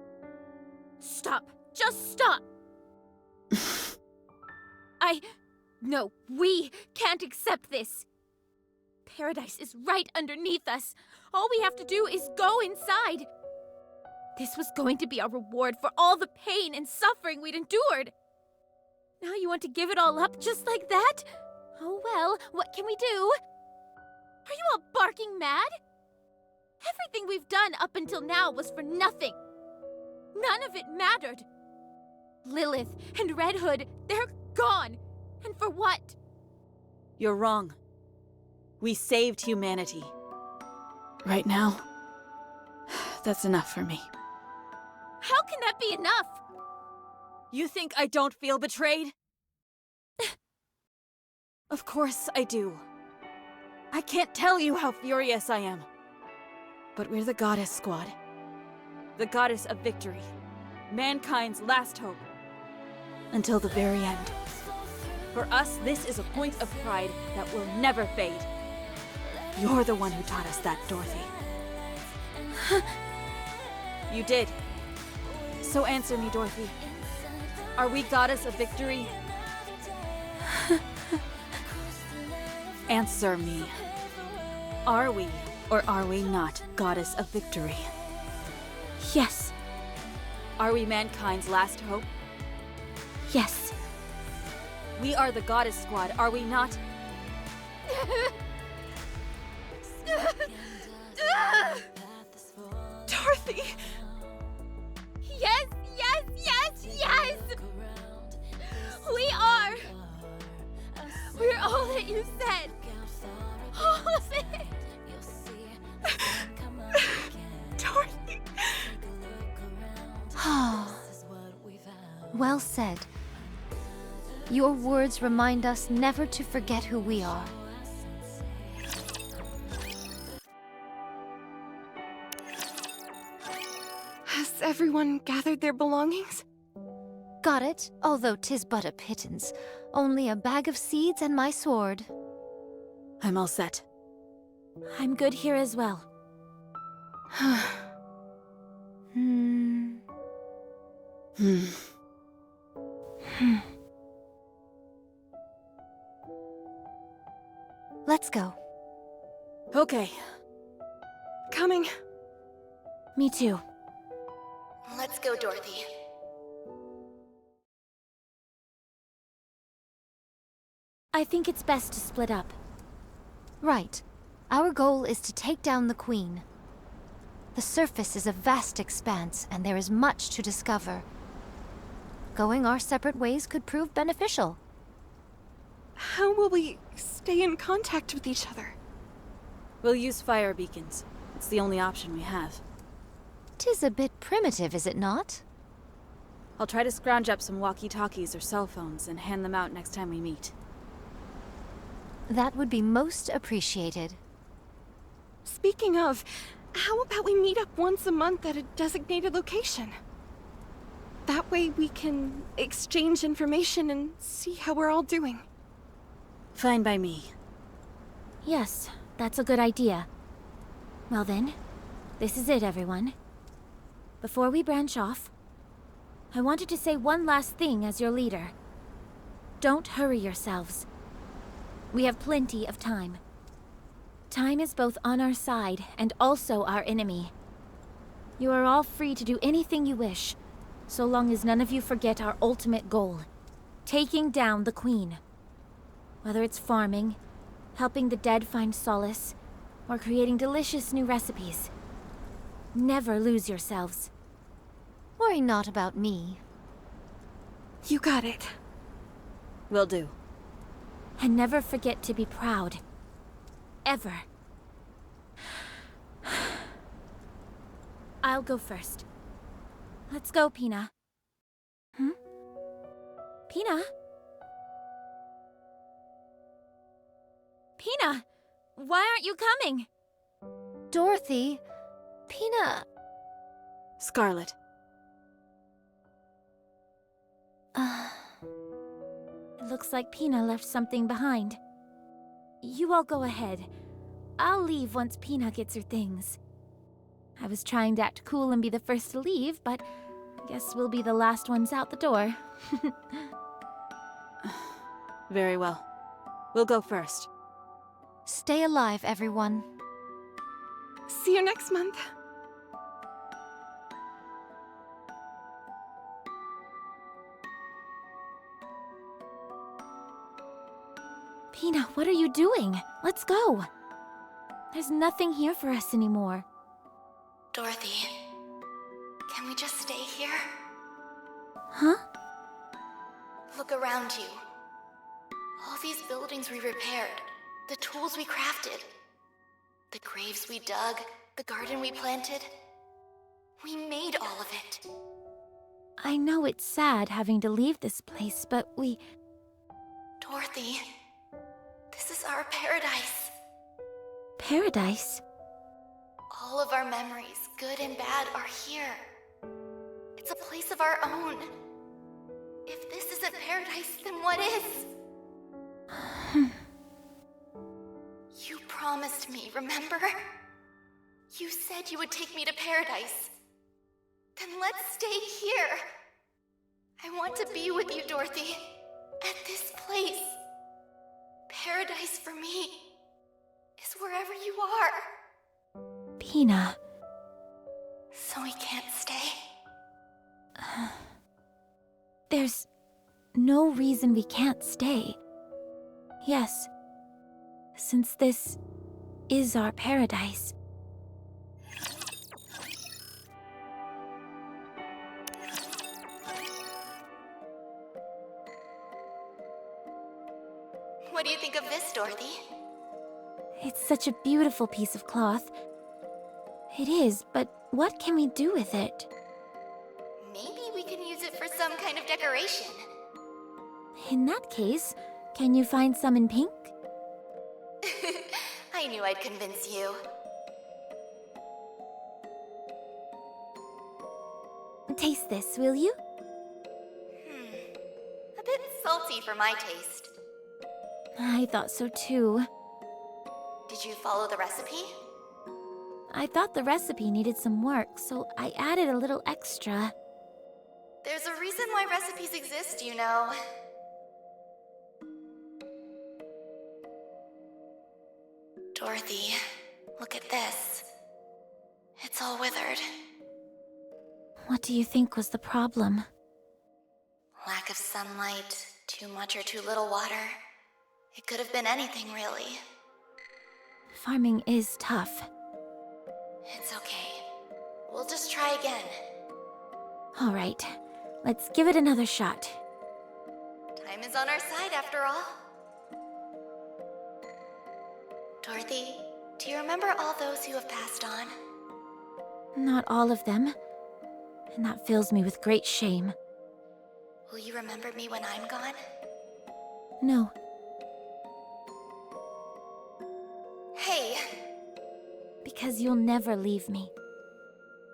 Stop! Just stop! No, we can't accept this. Paradise is right underneath us. All we have to do is go inside. This was going to be our reward for all the pain and suffering we'd endured. Now you want to give it all up just like that? Oh well, what can we do? Are you all barking mad? Everything we've done up until now was for nothing. None of it mattered. Lilith and Red Hood, they're gone. And for what? You're wrong. We saved humanity. Right now, that's enough for me. How can that be enough? You think I don't feel betrayed? Of course I do. I can't tell you how furious I am. But we're the Goddess Squad. The Goddess of Victory. Mankind's last hope. Until the very end. For us, this is a point of pride that will never fade. You're the one who taught us that, Dorothy. You did. So answer me, Dorothy. Are we Goddess of Victory? Answer me. Are we, or are we not, Goddess of Victory? Yes. Are we mankind's last hope? Yes. We are the Goddess Squad, are we not? Dorothy! Yes, yes, yes, yes! We are! We're all that you said! All of it! Dorothy! Well said. Your words remind us never to forget who we are. Has everyone gathered their belongings? Got it, although 'tis but a pittance. Only a bag of seeds and my sword. I'm all set. I'm good here as well. Let's go. Okay. Coming. Me too. Let's go, Dorothy. I think it's best to split up. Right. Our goal is to take down the Queen. The surface is a vast expanse, and there is much to discover. Going our separate ways could prove beneficial. How will we stay in contact with each other? We'll use fire beacons. It's the only option we have. 'Tis a bit primitive, is it not? I'll try to scrounge up some walkie-talkies or cell phones and hand them out next time we meet. That would be most appreciated. Speaking of, how about we meet up once a month at a designated location? That way we can exchange information and see how we're all doing. Fine by me. Yes, that's a good idea. Well then, this is it, everyone. Before we branch off, I wanted to say one last thing as your leader. Don't hurry yourselves. We have plenty of time. Time is both on our side and also our enemy. You are all free to do anything you wish, so long as none of you forget our ultimate goal, taking down the Queen. Whether it's farming, helping the dead find solace, or creating delicious new recipes. Never lose yourselves. Worry not about me. You got it. Will do. And never forget to be proud. Ever. I'll go first. Let's go, Pina. Pina? Pina! Why aren't you coming? Dorothy, Pina... Scarlet. It looks like Pina left something behind. You all go ahead. I'll leave once Pina gets her things. I was trying to act cool and be the first to leave, but I guess we'll be the last ones out the door. Very well. We'll go first. Stay alive, everyone. See you next month. Pina, what are you doing? Let's go. There's nothing here for us anymore. Dorothy, can we just stay here? Huh? Look around you. All these buildings we repaired, the tools we crafted, the graves we dug, the garden we planted. We made all of it. I know it's sad having to leave this place, but we... Dorothy, this is our paradise. Paradise? All of our memories, good and bad, are here. It's a place of our own. If this isn't paradise, then what is? You promised me, remember? You said you would take me to paradise. Then let's stay here. I want to be with you, Dorothy. At this place. Paradise for me is wherever you are. Pina. So we can't stay? There's no reason we can't stay. Yes, since this is our paradise. What do you think of this, Dorothy? It's such a beautiful piece of cloth. It is, but what can we do with it? Maybe we can use it for some kind of decoration. In that case, can you find some in pink? I knew I'd convince you. Taste this, will you? A bit salty for my taste. I thought so too. Did you follow the recipe? I thought the recipe needed some work, so I added a little extra. There's a reason why recipes exist, you know. Dorothy, look at this. It's all withered. What do you think was the problem? Lack of sunlight, too much or too little water. It could have been anything, really. Farming is tough. It's okay. We'll just try again. All right, let's give it another shot. Time is on our side, after all. Dorothy, do you remember all those who have passed on? Not all of them. And that fills me with great shame. Will you remember me when I'm gone? No. Hey! Because you'll never leave me.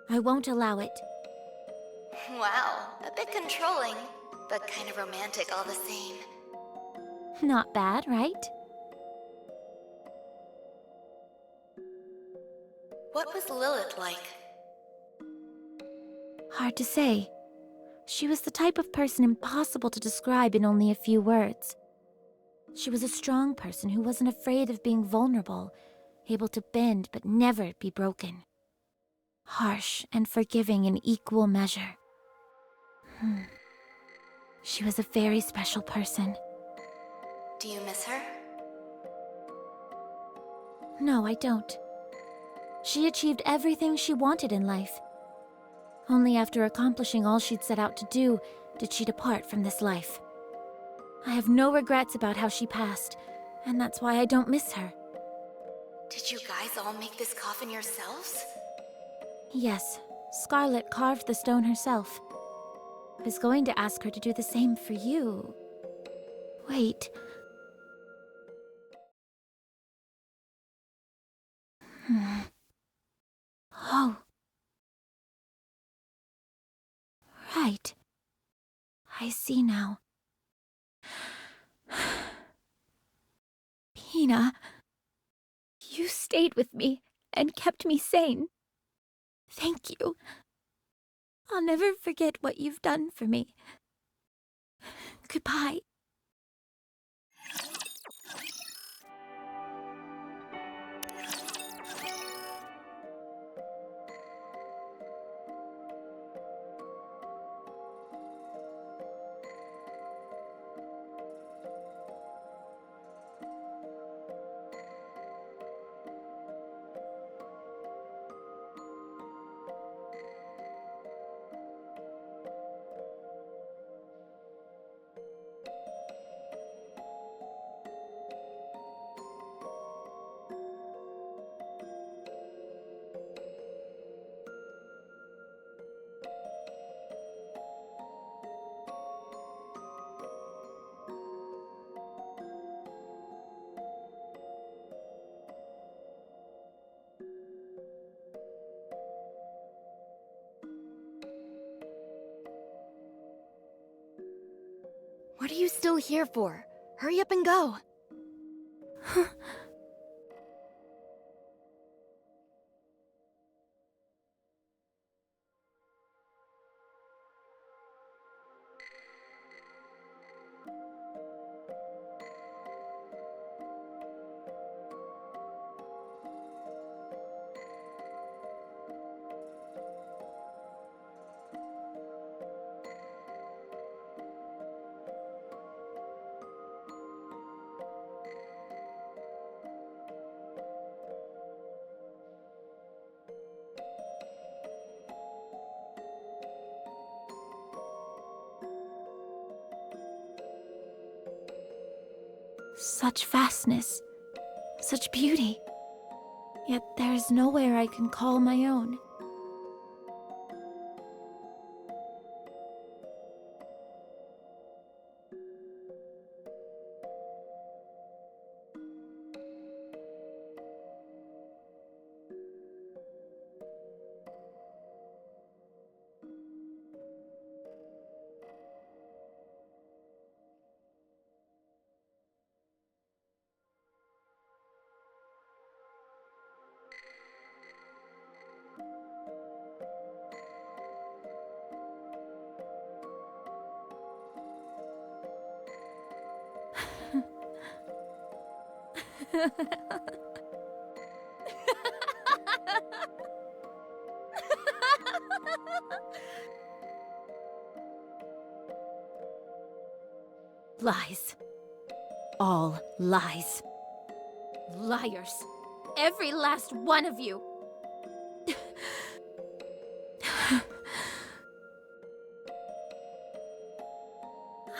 I won't allow it. Wow, a bit controlling, but kind of romantic all the same. Not bad, right? What was Lilith like? Hard to say. She was the type of person impossible to describe in only a few words. She was a strong person who wasn't afraid of being vulnerable, able to bend but never be broken. Harsh and forgiving in equal measure. She was a very special person. Do you miss her? No, I don't. She achieved everything she wanted in life. Only after accomplishing all she'd set out to do did she depart from this life. I have no regrets about how she passed, and that's why I don't miss her. Did you guys all make this coffin yourselves? Yes, Scarlet carved the stone herself. I was going to ask her to do the same for you. Wait. Oh. Right. I see now. Pina, you stayed with me and kept me sane. Thank you. I'll never forget what you've done for me. Goodbye. What are you still here for? Hurry up and go. Such vastness, such beauty. Yet there's nowhere I can call my own. Lies. All lies. Liars. Every last one of you.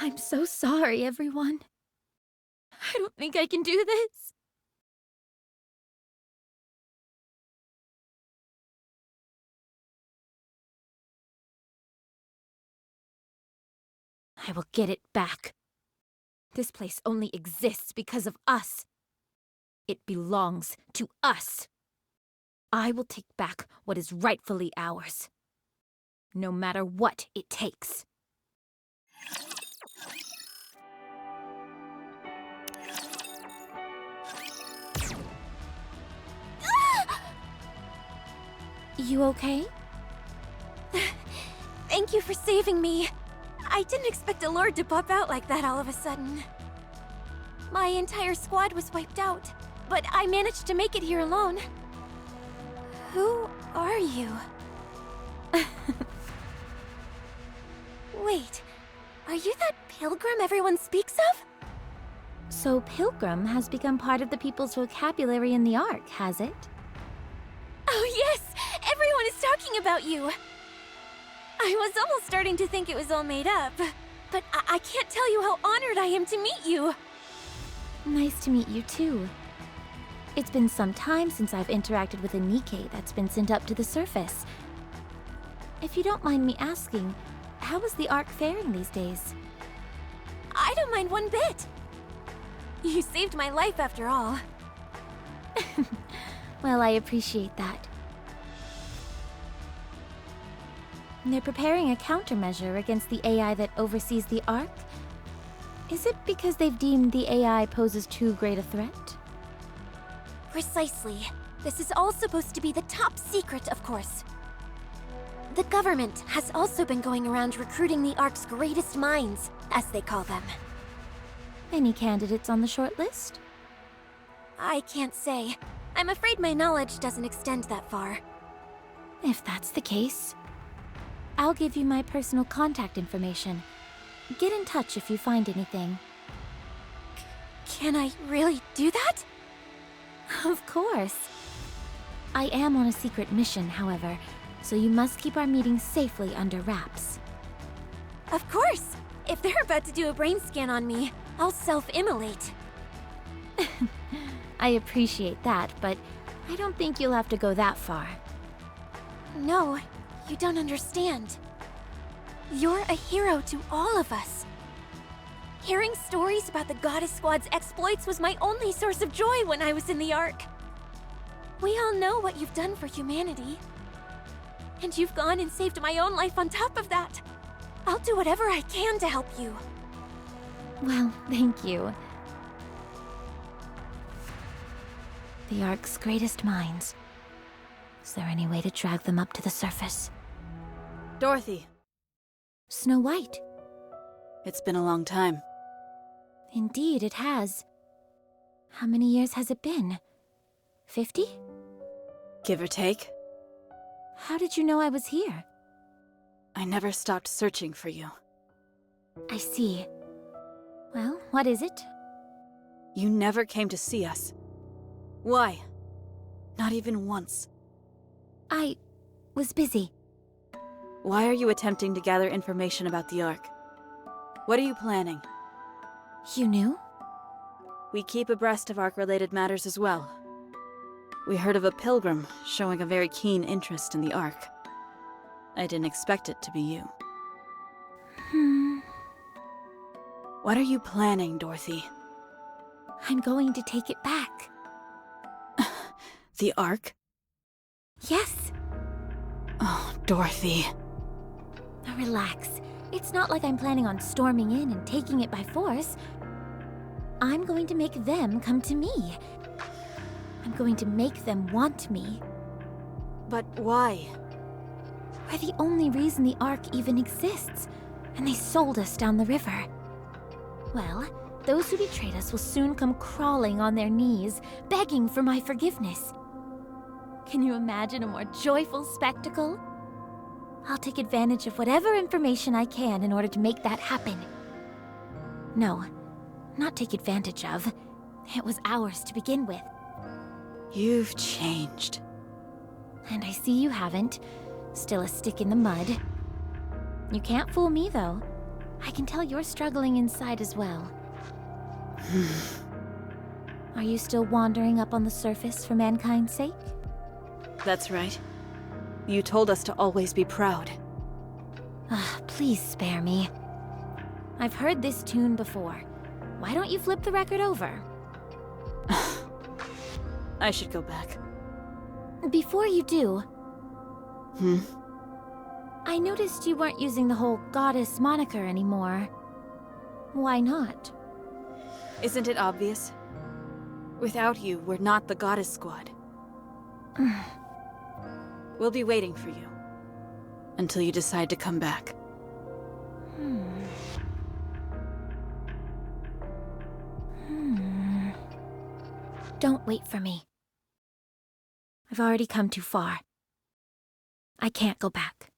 I'm so sorry, everyone. I don't think I can do this. I will get it back. This place only exists because of us. It belongs to us. I will take back what is rightfully ours, no matter what it takes. You okay? Thank you for saving me. I didn't expect a lord to pop out like that all of a sudden. My entire squad was wiped out, but I managed to make it here alone. Who are you? Wait, are you that pilgrim everyone speaks of? So pilgrim has become part of the people's vocabulary in the Ark, has it? Oh yes! Everyone is talking about you! I was almost starting to think it was all made up, but I can't tell you how honored I am to meet you! Nice to meet you too. It's been some time since I've interacted with a Nikkei that's been sent up to the surface. If you don't mind me asking, how is the Ark faring these days? I don't mind one bit. You saved my life after all. Well, I appreciate that. They're preparing a countermeasure against the AI that oversees the Ark? Is it because they've deemed the AI poses too great a threat? Precisely. This is all supposed to be the top secret, of course. The government has also been going around recruiting the Ark's greatest minds, as they call them. Any candidates on the short list? I can't say. I'm afraid my knowledge doesn't extend that far. If that's the case, I'll give you my personal contact information. Get in touch if you find anything. Can I really do that? Of course. I am on a secret mission, however, so you must keep our meeting safely under wraps. Of course! If they're about to do a brain scan on me, I'll self-immolate. I appreciate that, but I don't think you'll have to go that far. No, you don't understand. You're a hero to all of us. Hearing stories about the Goddess Squad's exploits was my only source of joy when I was in the Ark. We all know what you've done for humanity. And you've gone and saved my own life on top of that. I'll do whatever I can to help you. Well, thank you. The Ark's greatest minds. Is there any way to drag them up to the surface? Dorothy, Snow White. it's been a long time. Indeed, it has. How many years has it been? 50? Give or take. How did you know I was here? I never stopped searching for you. I see. Well, what is it? You never came to see us. Why? Not even once. I was busy. Why are you attempting to gather information about the Ark? What are you planning? You knew? We keep abreast of Ark-related matters as well. We heard of a pilgrim showing a very keen interest in the Ark. I didn't expect it to be you. What are you planning, Dorothy? I'm going to take it back. The Ark? Yes. Oh, Dorothy. Now relax. It's not like I'm planning on storming in and taking it by force. I'm going to make them come to me. I'm going to make them want me. But why? We're the only reason the Ark even exists, and they sold us down the river. Well, those who betrayed us will soon come crawling on their knees, begging for my forgiveness. Can you imagine a more joyful spectacle? I'll take advantage of whatever information I can in order to make that happen. No, not take advantage of. It was ours to begin with. You've changed. And I see you haven't. Still a stick in the mud. You can't fool me, though. I can tell you're struggling inside as well. Are you still wandering up on the surface for mankind's sake? That's right. You told us to always be proud. Please spare me. I've heard this tune before. Why don't you flip the record over? I should go back. Before you do, Hmm? I noticed you weren't using the whole goddess moniker anymore. Why not? Isn't it obvious? Without you, we're not the Goddess Squad. We'll be waiting for you. Until you decide to come back. Don't wait for me. I've already come too far. I can't go back.